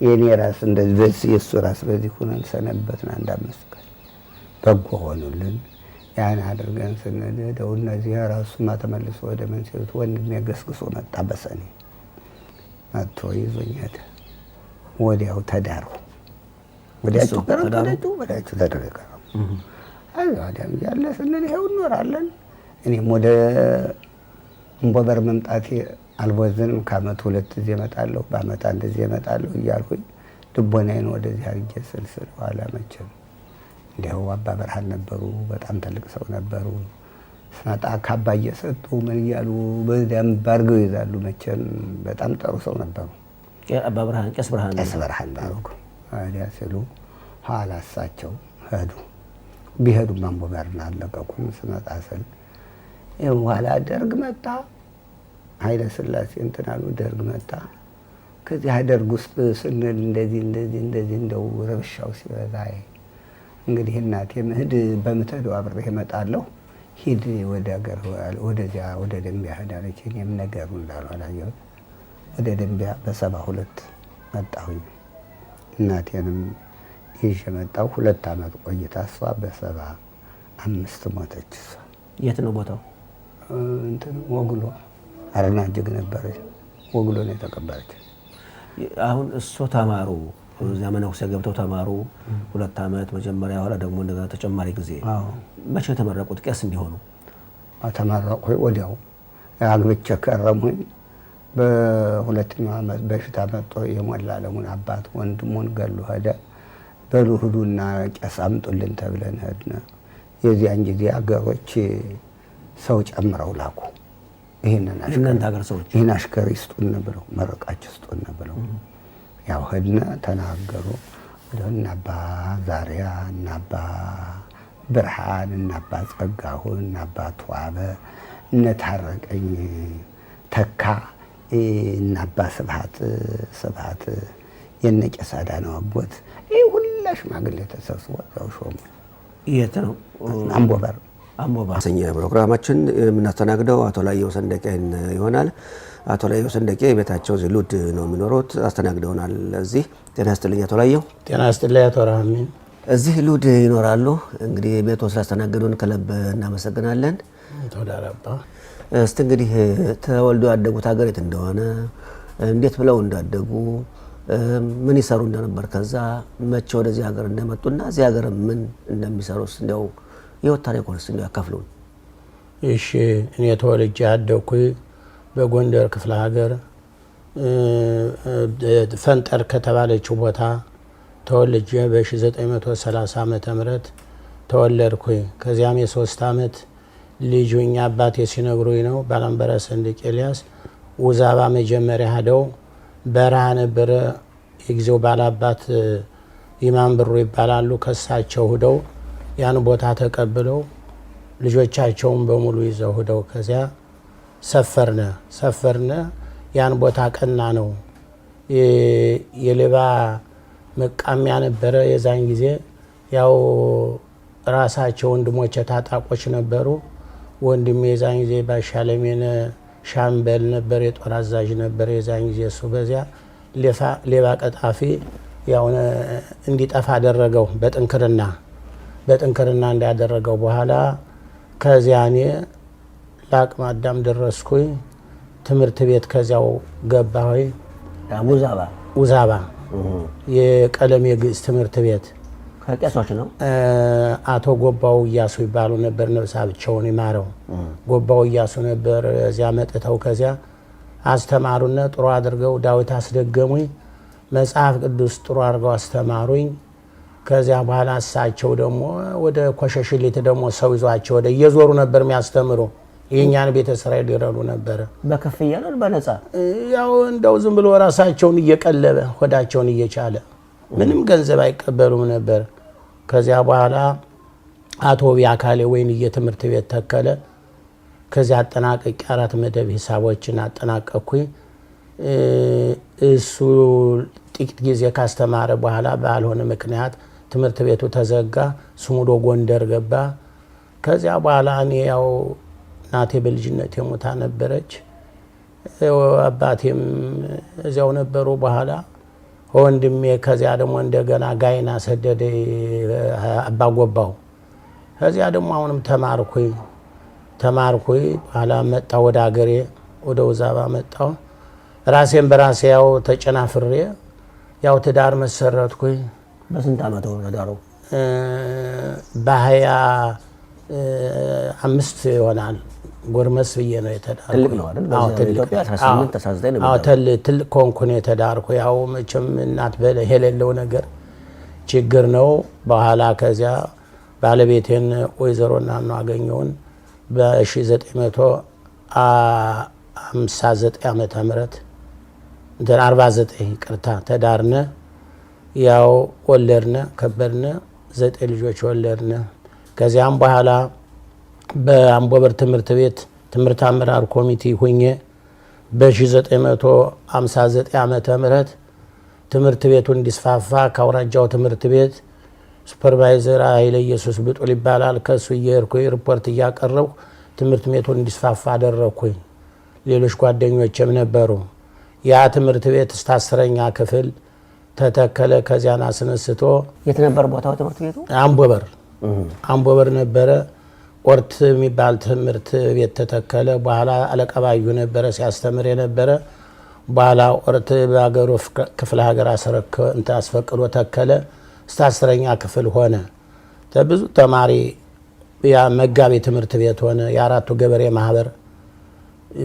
የኔ ራስ እንደዚህ በዚህ የሱ ራስ በዚህ ሆነን ሰነበትን። አንድ 5 ቀን በጎ ሆኑልን። ያን አድርገን ስንሄደው እነዚህ ራሱማ ተመልሶ ወደ መንሲሩት ወንድሜ ገስግሶ መጣ። በሰኔ መጥቶ ይዞኝ ሄደ። ወዲያው ተዳሩ። ወዲያው ተደረገ። አይዋዳም ያለ ስንል ይሄው እንኖራለን። እኔም ወደ እምቦበር መምጣቴ አልቦዝንም። ከዓመት 2 ጊዜ እመጣለሁ፣ በዓመት 1 ጊዜ እመጣለሁ እያልኩኝ ልቦናዬን ወደዚህ አድርጌ ስልስል ኋላ መቼም እንዲያው አባ ብርሃን ነበሩ። በጣም ትልቅ ሰው ነበሩ። ስመጣ ካባ እየሰጡ ምን እያሉ በደንብ አድርገው ይዛሉ። መቼም በጣም ጥሩ ሰው ነበሩ። አባ ብርሃን ቄስ ብርሃን ባረኩ። ወዲያ ሲሉ ኋላ እሳቸው ሄዱ። ቢሄዱም እምቦበርን አልለቀቁም። ስመጣ ስል ኋላ ደርግ መጣ። ኃይለ ሥላሴ እንትን አሉ። ደርግ መጣ። ከዚያ ደርግ ውስጥ ስንል እንደዚህ እንደው ረብሻው ሲበዛ እንግዲህ እናቴ ምህድ በምትሄደው አብሬህ እመጣለሁ፣ ሂድ ወደ ሀገር ወደዚያ ወደ ደንቢያ ሄድ አለች። እኔም ነገሩ እንዳሉ አላየሁት። ወደ ደንቢያ በ72 መጣሁኝ። እናቴንም ይዤ መጣሁ። 2 ዓመት ቆይታ እሷ በ75 ሞተች። እሷ የት ነው ቦታው? እንትን ወግሎ አረና እጅግ ነበረች። ወግሎ ነው የተቀበረች። አሁን እሱ ተማሩ፣ እዚያ መነኩሴ ገብተው ተማሩ 2 ዓመት መጀመሪያ፣ ኋላ ደግሞ እንደገና ተጨማሪ ጊዜ። መቼ ተመረቁት ቄስ እንዲሆኑ? ተመረቁ ወዲያው አግብቼ ከረሙኝ። በ2ኛው ዓመት በሽታ መጥቶ የሞላ አለሙን አባት ወንድሙን ገሉ ሄደ። በሉ ሂዱና ቄስ አምጡልን ተብለን ሄድን። የዚያን ጊዜ አገሮች ሰው ጨምረው ላኩ። ይሄንን አሽከር ይስጡን ብለው መረቃች ይስጡን ብለው ያው ሄድን። ተናገሩ። እነ አባ ዛሪያ እነ አባ ብርሃን እነ አባ ጸጋሁ እነ አባ ተዋበ እነ ታረቀኝ ተካ እነ አባ ስብሐት የነ ቄስ አዳነው አጎት ይህ ሁላ ሽማግሌ ተሰብስቦ ያው ሾሙ። የት ነው? እምቦበር ሰኛ ፕሮግራማችን የምናስተናግደው አቶ ላየው ሰንደቄን ይሆናል። አቶ ላየው ሰንደቄ ቤታቸው እዚህ ሉድ ነው የሚኖሩት። አስተናግደውናል እዚህ። ጤና ይስጥልኝ አቶ ላየው። ጤና ይስጥልኝ አቶ ረሃሚን። እዚህ ሉድ ይኖራሉ። እንግዲህ ቤቶ ስላስተናገዱን ከልብ እናመሰግናለን። ተወዳራባ እስቲ እንግዲህ ተወልዶ ያደጉት ሀገር የት እንደሆነ፣ እንዴት ብለው እንዳደጉ፣ ምን ይሰሩ እንደነበር፣ ከዛ መቼ ወደዚህ ሀገር እንደመጡና እዚህ ሀገር ምን እንደሚሰሩስ እንዲያው የወታ ታሪኩንስ እንዲያው ያካፍሉን። እሺ፣ እኔ ተወልጄ ያደኩኝ በጎንደር ክፍለ ሀገር ፈንጠር ከተባለችው ቦታ ተወልጄ በ1930 ዓመተ ምህረት ተወለድኩኝ። ከዚያም የ3 ዓመት ልጅ ሆኜ አባቴ ሲነግሩኝ ነው ባላምበራስ ሰንደቄ ኤልያስ ውዛባ መጀመሪያ ሄደው በረሃ ነበረ። የጊዜው ባላባት ኢማም ብሩ ይባላሉ። ከሳቸው ሄደው ያን ቦታ ተቀብለው ልጆቻቸውን በሙሉ ይዘው ሄደው ከዚያ ሰፈርነ። ያን ቦታ ቀና ነው። የሌባ መቃሚያ ነበረ። የዛን ጊዜ ያው ራሳቸው ወንድሞች ታጣቆች ነበሩ። ወንድሜ የዛን ጊዜ ባሻለሜነ ሻምበል ነበር፣ የጦር አዛዥ ነበር የዛን ጊዜ። እሱ በዚያ ሌባ ቀጣፊ ያው እንዲጠፋ አደረገው በጥንክርና እንዳደረገው በኋላ ከዚያ እኔ ለአቅመ አዳም ደረስኩኝ። ትምህርት ቤት ከዚያው ገባሁኝ። ውዛባ የቀለም የግዕዝ ትምህርት ቤት ከቄሶች ነው። አቶ ጎባው እያሱ ይባሉ ነበር፣ ነብሳቸውን ይማረው። ጎባው እያሱ ነበር። እዚያ መጥተው ከዚያ አስተማሩና ጥሩ አድርገው ዳዊት አስደገሙኝ። መጽሐፍ ቅዱስ ጥሩ አድርገው አስተማሩኝ። ከዚያ በኋላ እሳቸው ደግሞ ወደ ኮሸሽሊት ደግሞ ሰው ይዟቸው ወደ እየዞሩ ነበር የሚያስተምሩ። የኛን ቤተ እስራኤል ይረዱ ነበር። በክፍያ ነው በነፃ? ያው እንደው ዝም ብሎ ራሳቸውን እየቀለበ ሆዳቸውን እየቻለ ምንም ገንዘብ አይቀበሉም ነበር። ከዚያ በኋላ አቶ ቢያካሌ ወይንዬ ትምህርት ቤት ተከለ። ከዚያ አጠናቀቂ 4 መደብ ሂሳቦችን አጠናቀቅኩኝ። እሱ ጥቂት ጊዜ ካስተማረ በኋላ ባልሆነ ምክንያት ትምህርት ቤቱ ተዘጋ። እሱም ወደ ጎንደር ገባ። ከዚያ በኋላ እኔ ያው እናቴ በልጅነት የሞታ ነበረች፣ አባቴም እዚያው ነበሩ። በኋላ ወንድሜ ከዚያ ደግሞ እንደገና ጋይና ሰደደ አባ ጎባው። ከዚያ ደግሞ አሁንም ተማርኩኝ። በኋላ መጣሁ ወደ ሀገሬ ወደ ውዛባ መጣሁ። ራሴን በራሴ ያው ተጨናፍሬ ያው ትዳር መሰረትኩኝ። በስንት ዓመት ነው ተዳሩ? በ25 ይሆናል። ጎርመስ ብዬ ነው የተዳርኩ። ትልቅ ነው አይደል? በኢትዮጵያ 18 19 ነው። ትልቅ ኮንኩ ነው የተዳርኩ። ያው መቼም እናት የሌለው ነገር ችግር ነው። በኋላ ከዚያ ባለቤቴን ወይዘሮ እናኑ አገኘውን በ1959 ዓመተ ምህረት 49 ይቅርታ ተዳርነ። ያው ወለድነ ከበድነ 9 ልጆች ወለድነ። ከዚያም በኋላ በአምቦበር ትምህርት ቤት ትምህርት አመራር ኮሚቴ ሁኜ በ1959 ዓመተ ምህረት ትምህርት ቤቱ እንዲስፋፋ ከአውራጃው ትምህርት ቤት ሱፐርቫይዘር ኃይለ ኢየሱስ ብጡል ይባላል። ከሱ እየሄድኩኝ ሪፖርት እያቀረብኩ ትምህርት ቤቱን እንዲስፋፋ አደረግኩኝ። ሌሎች ጓደኞችም ነበሩ። ያ ትምህርት ቤት እስከ 10ኛ ክፍል ተተከለ። ከዚያን አስነስቶ የት ነበር ቦታው ትምህርት ቤቱ? አምቦበር ነበረ። ኦርት የሚባል ትምህርት ቤት ተተከለ። በኋላ አለቃ ባዩ ነበረ ሲያስተምር የነበረ። በኋላ ኦርት በሀገሩ ክፍለ ሀገር አስፈቅዶ ተከለ። እስከ 10ኛ ክፍል ሆነ። ብዙ ተማሪ ያ መጋቢ ትምህርት ቤት ሆነ። የአራቱ ገበሬ ማህበር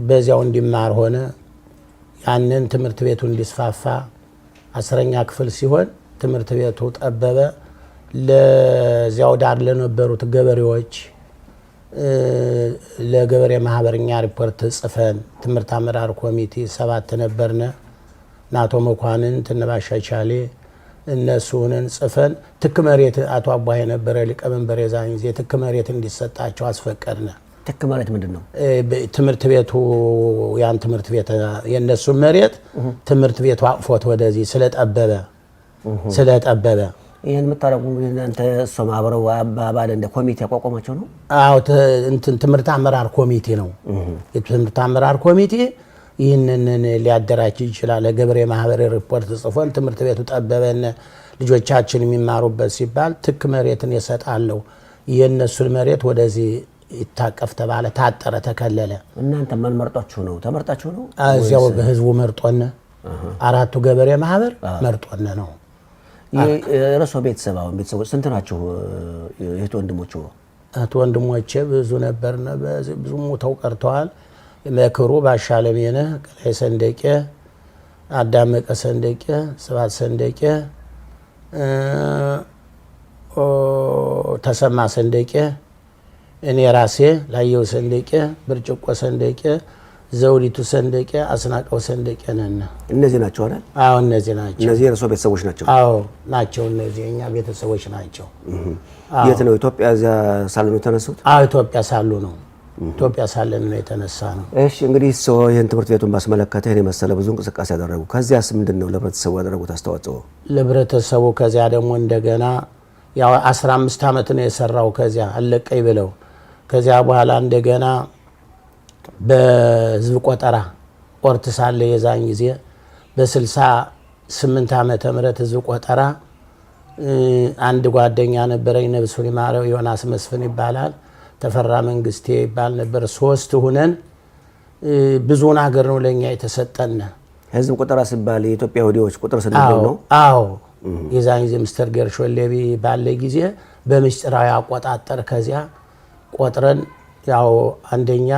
በዚያው እንዲማር ሆነ። ያንን ትምህርት ቤቱ እንዲስፋፋ 10ኛ ክፍል ሲሆን ትምህርት ቤቱ ጠበበ። ለዚያው ዳር ለነበሩት ገበሬዎች ለገበሬ ማህበርኛ ሪፖርት ጽፈን ትምህርት አመራር ኮሚቴ 7 ነበርነ። ናቶ መኳንንት እነባሻቻሌ እነሱንን ጽፈን ትክ መሬት አቶ አባይ ነበረ ሊቀመንበር የዛን ጊዜ ትክ መሬት እንዲሰጣቸው አስፈቀድነ። ትክ ማለት ምንድን ነው? ትምህርት ቤቱ ያን ትምህርት ቤት የነሱ መሬት ትምህርት ቤቱ አቅፎት ወደዚህ ስለጠበበ ይሄን የምታረጉ እናንተ እሱም አብረው አባባል እንደ ኮሚቴ ያቋቋማቸው ነው? አዎ ትምህርት አመራር ኮሚቴ ነው። የትምህርት አመራር ኮሚቴ ይህንን ሊያደራጅ ይችላል። ለገበሬ ማህበር ሪፖርት ጽፎን ትምህርት ቤቱ ጠበበን ልጆቻችን የሚማሩበት ሲባል ትክ መሬትን ይሰጣለው የነሱን መሬት ወደዚህ ይታቀፍ ተባለ። ታጠረ፣ ተከለለ። እናንተ ማን መርጧችሁ ነው? ተመርጣችሁ ነው? እዚያው በህዝቡ መርጦነ አራቱ ገበሬ ማህበር መርጦነ ነው። የረሶ ቤተሰቦች ስንት ናችሁ? እህት ወንድሞቹ? እህት ወንድሞቼ ብዙ ነበርነ። ብዙ ሞተው ቀርተዋል። መክሩ ባሻለሜነ፣ ቀላይ ሰንደቄ፣ አዳመቀ ሰንደቄ፣ ስባት ሰንደቄ፣ ተሰማ ሰንደቄ፣ እኔ ራሴ ላየው ሰንደቄ፣ ብርጭቆ ሰንደቄ፣ ዘውዲቱ ሰንደቄ፣ አስናቀው ሰንደቄ ነን። እነዚህ ናቸው አይደል? አዎ እነዚህ ናቸው። እነዚህ የረሶ ቤተሰቦች ናቸው? አዎ ናቸው። እነዚህ የኛ ቤተሰቦች ናቸው። የት ነው? ኢትዮጵያ እዚያ ሳሉ ነው የተነሱት? አዎ ኢትዮጵያ ሳሉ ነው። ኢትዮጵያ ሳለን ነው የተነሳ ነው። እሺ እንግዲህ ይህን ትምህርት ቤቱን ባስመለከተ ይህን የመሰለ ብዙ እንቅስቃሴ ያደረጉ፣ ከዚያስ ምንድን ነው ለህብረተሰቡ ያደረጉት አስተዋጽኦ? ለህብረተሰቡ ከዚያ ደግሞ እንደገና ያው 15 ዓመት ነው የሰራው። ከዚያ አለቀይ ብለው ከዚያ በኋላ እንደገና በህዝብ ቆጠራ ኦርት ሳለ የዛን ጊዜ በ68 ዓመተ ምህረት ህዝብ ቆጠራ አንድ ጓደኛ ነበረኝ፣ ነብሱን ይማረው፣ ዮናስ መስፍን ይባላል፣ ተፈራ መንግስቴ ይባል ነበር። 3 ሁነን ብዙውን ሀገር ነው ለኛ የተሰጠን። ህዝብ ቆጠራ ሲባል የኢትዮጵያ ወዲዎች ቁጥር ስንት ነው? አዎ የዛን ጊዜ ሚስተር ገርሾሌቢ ባለ ጊዜ በምስጢራዊ አቆጣጠር ከዚያ ቆጥረን ያው አንደኛ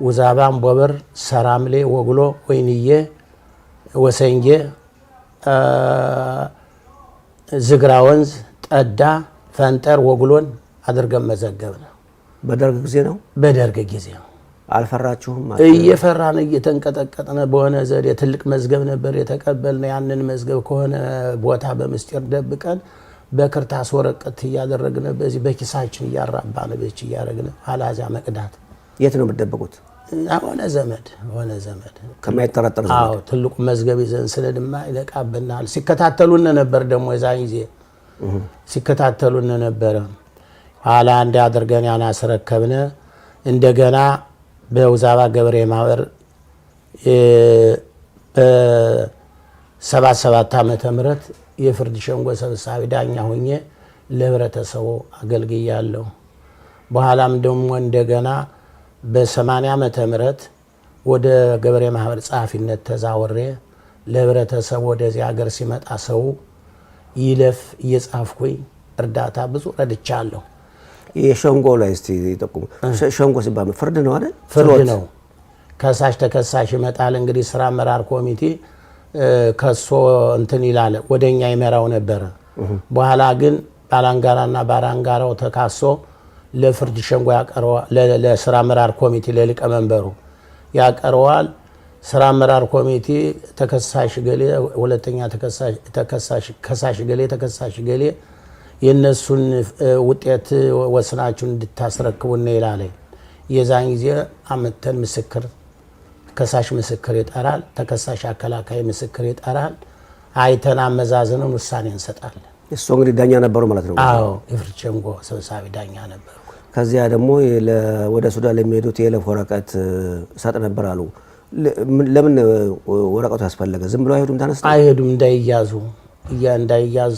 ውዛባ፣ አምቦበር፣ ሰራምሌ፣ ወግሎ፣ ወይንዬ፣ ወሰንጌ፣ ዝግራ ወንዝ፣ ጠዳ፣ ፈንጠር፣ ወግሎን አድርገን መዘገብነ። በደርግ ጊዜ ነው? በደርግ ጊዜ ነው። አልፈራችሁም? እየፈራን እየተንቀጠቀጥነ በሆነ ዘዴ ትልቅ መዝገብ ነበር የተቀበልነ። ያንን መዝገብ ከሆነ ቦታ በምስጢር ደብቀን በክርታስ ወረቀት እያደረግነ በዚህ በኪሳችን እያራባነ በች እያረግነ አላዚያ መቅዳት። የት ነው የምትደብቁት? ሆነ ዘመድ ከማይጠራጠር ዘመድ። አዎ ትልቁ መዝገብ ይዘን ስለድማ ይለቃብናል። ሲከታተሉን ነበር ደግሞ የዛን ጊዜ ሲከታተሉን ነበረ። ኋላ እንደ አድርገን ያን አስረከብነ። እንደገና በውዛባ ገበሬ ማህበር በ77 ዓመተ ምህረት የፍርድ ሸንጎ ሰብሳቢ ዳኛ ሆኜ ለህብረተሰቡ አገልግያለሁ። በኋላም ደግሞ እንደገና በ80 ዓመተ ምህረት ወደ ገበሬ ማህበር ጸሐፊነት ተዛወሬ ለህብረተሰቡ ወደዚህ ሀገር ሲመጣ ሰው ይለፍ እየጻፍኩኝ እርዳታ ብዙ ረድቻለሁ። የሸንጎ ላይ እስቲ ጠቁሙ። ሸንጎ ሲባል ፍርድ ነው አይደል? ፍርድ ነው። ከሳሽ ተከሳሽ ይመጣል። እንግዲህ ስራ አመራር ኮሚቴ ከሶ እንትን ይላል ወደኛ ይመራው ነበረ። በኋላ ግን ባላንጋራና ባራንጋራው ተካሶ ለፍርድ ሸንጎ ያቀርባል። ለስራ አመራር ኮሚቴ ለሊቀመንበሩ ያቀርባል። ስራ አመራር ኮሚቴ ተከሳሽ ገሌ፣ ሁለተኛ ከሳሽ ገሌ፣ ተከሳሽ ገሌ የነሱን ውጤት ወስናችሁን እንድታስረክቡና ይላል። የዛን ጊዜ አመተን ምስክር ከሳሽ ምስክር ይጠራል፣ ተከሳሽ አከላካይ ምስክር ይጠራል። አይተን አመዛዝነን ውሳኔ እንሰጣለን። እሱ እንግዲህ ዳኛ ነበሩ ማለት ነው? አዎ የፍርድ ሸንጎ ሰብሳቢ ዳኛ ነበሩ። ከዚያ ደግሞ ወደ ሱዳን ለሚሄዱት የይለፍ ወረቀት ሰጥ ነበር አሉ። ለምን ወረቀቱ ያስፈለገ? ዝም ብሎ አይሄዱም? ተነስተው አይሄዱም እንዳይያዙ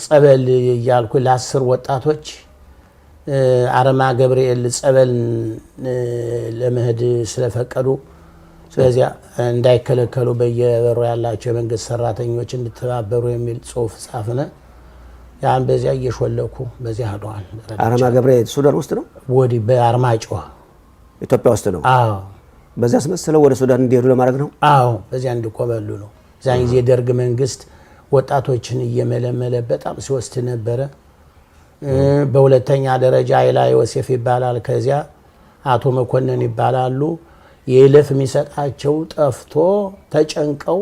ጸበል እያልኩ ለ10 ወጣቶች አረማ ገብርኤል ጸበል ለመሄድ ስለፈቀዱ ስለዚያ እንዳይከለከሉ በየበሩ ያላቸው የመንግስት ሰራተኞች እንድተባበሩ የሚል ጽሁፍ ጻፍነ። ያን በዚያ እየሾለኩ በዚያ ሄደዋል። አረማ ገብርኤል ሱዳን ውስጥ ነው? ወዲህ በአርማጭሆ ኢትዮጵያ ውስጥ ነው? አዎ። በዚያ አስመስለው ወደ ሱዳን እንዲሄዱ ለማድረግ ነው? አዎ፣ በዚያ እንዲቆበሉ ነው። ዛን ጊዜ ደርግ መንግስት ወጣቶችን እየመለመለ በጣም ሲወስድ ነበረ። በሁለተኛ ደረጃ አይላ ዮሴፍ ይባላል። ከዚያ አቶ መኮንን ይባላሉ። የይለፍ የሚሰጣቸው ጠፍቶ ተጨንቀው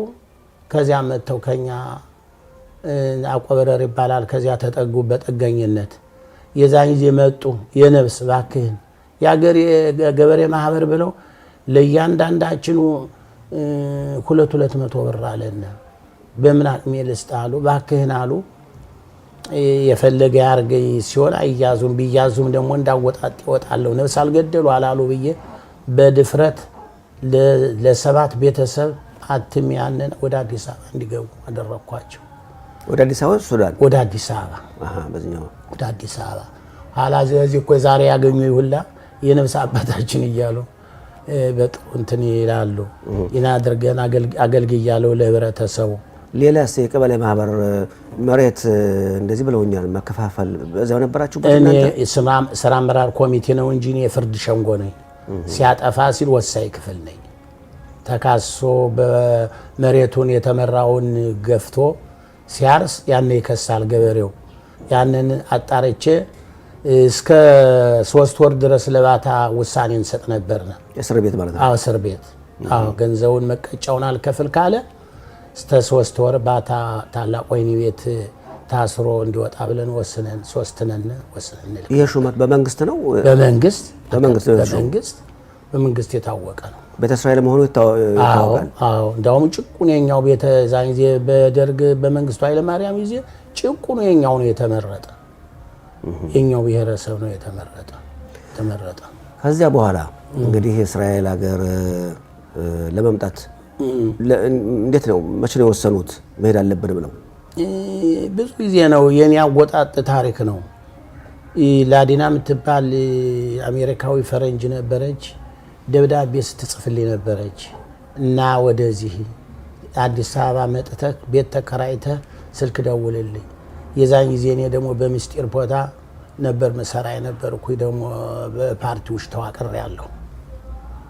ከዚያ መጥተው ከኛ አቆበረር ይባላል። ከዚያ ተጠጉ በጥገኝነት። የዛን ጊዜ መጡ። የነብስ ባክህን የአገር ገበሬ ማህበር ብለው ለእያንዳንዳችን 200 ብር አለና በምን አቅሜ ልስጥ አሉ። ባክህን አሉ። የፈለገ ያርገኝ ሲሆን አይያዙም፣ ቢያዙም ደግሞ እንዳወጣጥ ይወጣለሁ። ነብስ አልገደሉ አላሉ ብዬ በድፍረት ለ7 ቤተሰብ አትም ያንን ወደ አዲስ አበባ እንዲገቡ አደረኳቸው። ወደ አዲስ አበባ ሱዳን? ወደ አዲስ አበባ። በዚህኛው ወደ አዲስ አበባ። ኋላ እዚህ እኮ ዛሬ ያገኙ ይሁላ የነብስ አባታችን እያሉ በጥሩ እንትን ይላሉ። ኢና አድርገን አገልግያለሁ ለህብረተሰቡ። ሌላስ የቀበሌ ማህበር መሬት እንደዚህ ብለውኛል መከፋፈል በዛው ነበራችሁ? እኔ ስራ አመራር ኮሚቴ ነው እንጂ እኔ የፍርድ ሸንጎ ነኝ። ሲያጠፋ ሲል ወሳኝ ክፍል ነኝ። ተካሶ በመሬቱን የተመራውን ገፍቶ ሲያርስ ያን ይከሳል ገበሬው። ያንን አጣርቼ እስከ 3 ወር ድረስ ለባታ ውሳኔ እንሰጥ ነበርና እስር ቤት ማለት ነው? አዎ እስር ቤት። አዎ ገንዘቡን መቀጫውን አልከፍል ካለ እስከ 3 ወር ባታ ታላቅ ወህኒ ቤት ታስሮ እንዲወጣ ብለን ወስነን 3 ነን ወስነን። ይሄ ሹመት በመንግስት ነው? በመንግስት የታወቀ ነው። ቤተ እስራኤል መሆኑ ይታወቃል? አዎ እንዳውም ጭቁን የኛው ቤተ ዛን ጊዜ በደርግ በመንግስቱ ኃይለ ማርያም ጊዜ ጭቁን የኛው ነው የተመረጠ። የኛው ብሔረሰብ ነው የተመረጠ። ከዚያ በኋላ እንግዲህ እስራኤል ሀገር ለመምጣት እንዴት ነው መቼ ነው የወሰኑት መሄድ አለብን ብለው? ብዙ ጊዜ ነው የኔ አወጣጥ ታሪክ ነው። ላዲና የምትባል አሜሪካዊ ፈረንጅ ነበረች። ደብዳቤ ስትጽፍልኝ ነበረች እና ወደዚህ አዲስ አበባ መጥተህ ቤት ተከራይተህ ስልክ ደውልልኝ። የዛን ጊዜ እኔ ደግሞ በምስጢር ቦታ ነበር መሰራ የነበርኩኝ። ደግሞ በፓርቲ ውስጥ ተዋቅሬያለሁ።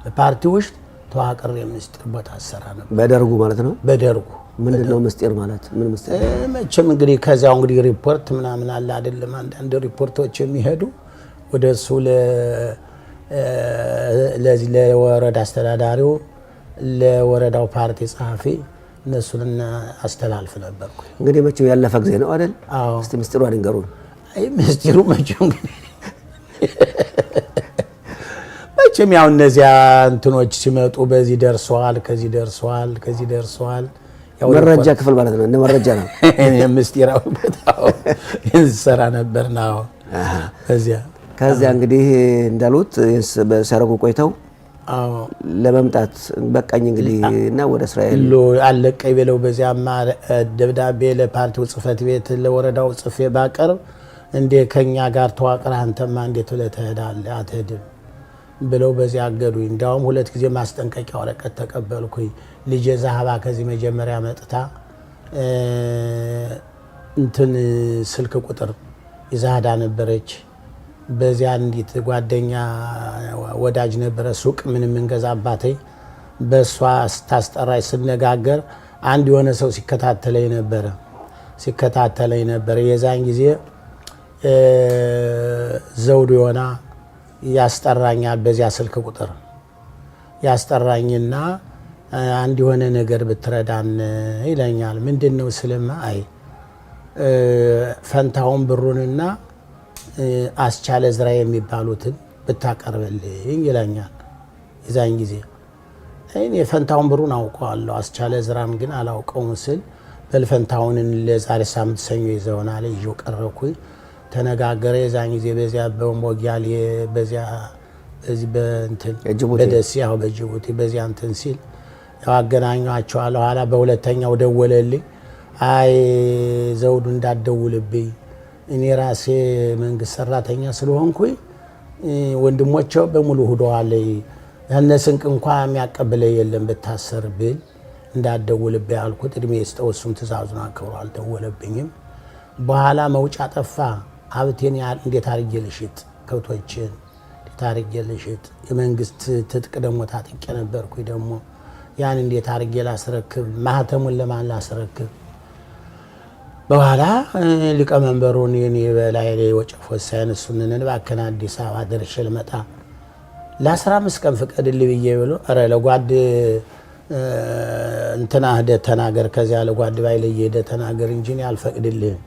በፓርቲ ውስጥ ተዋቅሬ ምስጢር ቦታ አሰራ ነበር። በደርጉ ማለት ነው? በደርጉ። ምንድነው ምስጢር ማለት? ምን ምስጢር? መቼም እንግዲህ ከዚያው እንግዲህ ሪፖርት ምናምን አለ አይደለም። አንዳንድ ሪፖርቶች የሚሄዱ ወደሱ ለዚህ ለወረዳ አስተዳዳሪው ለወረዳው ፓርቲ ጸሐፊ እነሱን አስተላልፍ ነበርኩ። እንግዲህ መቼም ያለፈ ጊዜ ነው አይደል? አዎ። እስቲ ምስጢሩ አድንገሩን። አይ ምስጢሩ መቼም መቼም ያው እነዚያ እንትኖች ሲመጡ በዚህ ደርሰዋል፣ ከዚህ ደርሰዋል፣ ከዚህ ደርሰዋል። ያው መረጃ ክፍል ማለት ነው። እንደ መረጃ ነው። ምስጢራዊ ቦታው እንሰራ ነበር ነው። ከዚያ እንግዲህ እንዳሉት በሰረጉ ቆይተው ለመምጣት በቃኝ እንግዲህ እና ወደ እስራኤል አለቀኝ ብለው በዚያማ ደብዳቤ ለፓርቲው ጽህፈት ቤት ለወረዳው ጽፌ ባቀርብ እንዴ ከኛ ጋር ተዋቅረህ አንተማ እንዴት ብለህ ትሄዳለህ? አትሄድም ብለው በዚያ አገዱኝ። እንዲያውም 2 ጊዜ ማስጠንቀቂያ ወረቀት ተቀበልኩኝ። ልጄ ዛሃባ ከዚህ መጀመሪያ መጥታ እንትን ስልክ ቁጥር ይዛዳ ነበረች። በዚያ እንዲት ጓደኛ ወዳጅ ነበረ ሱቅ ምንም እንገዛባቴ በሷ ስታስጠራይ ስነጋገር አንድ የሆነ ሰው ሲከታተለኝ ነበረ። የዛን ጊዜ ዘውዱ የሆነ ያስጠራኛል። በዚያ ስልክ ቁጥር ያስጠራኝና አንድ የሆነ ነገር ብትረዳን ይለኛል። ምንድነው ስልማ አይ ፈንታውን ብሩንና አስቻለ ዝራ የሚባሉትን ብታቀርብልኝ ይለኛል። የዛን ጊዜ እኔ ፈንታውን ብሩን አውቀዋለሁ፣ አስቻለ ዝራን ግን አላውቀውም ስል በልፈንታውንን ለዛሬ ሳምንት ሰኞ ይዘውናል። ይዤው ቀረብኩኝ። ተነጋገረ። የዛን ጊዜ በዚያ በሞጊያል በዚያ በዚህ በእንትን በደሴ ያው በጅቡቲ በዚያ እንትን ሲል ያው አገናኟቸዋለሁ። ኋላ በሁለተኛው ደወለልኝ። አይ ዘውዱ እንዳትደውልብኝ እኔ ራሴ መንግስት ሰራተኛ ስለሆንኩኝ ወንድሞቼው በሙሉ ሄደዋል። ያነስንቅ እንኳን የሚያቀብለኝ የለም ብታሰር ብል እንዳትደውልብኝ አልኩት። እድሜ ይስጠው እሱም ትእዛዙን አክብሮ አልደወለብኝም። በኋላ መውጫ ጠፋ። ሀብቴን እንዴት አድርጌ ልሽጥ? ከብቶችን እንዴት አድርጌ ልሽጥ? የመንግስት ትጥቅ ደግሞ ታጥቄ ነበርኩኝ። ደግሞ ያን እንዴት አድርጌ ላስረክብ? ማህተሙን ለማን ላስረክብ? በኋላ ሊቀመንበሩን የኔ በላይ ወጨፎ ሳይን እሱንን እባክህ አዲስ አበባ ደርሼ ልመጣ ለ15 ቀን ፍቀድልኝ ብዬ ብሎ ኧረ ለጓድ እንትና ሄደህ ተናገር፣ ከዚያ ለጓድ ባይለየ ሄደህ ተናገር እንጂ እኔ አልፈቅድልህም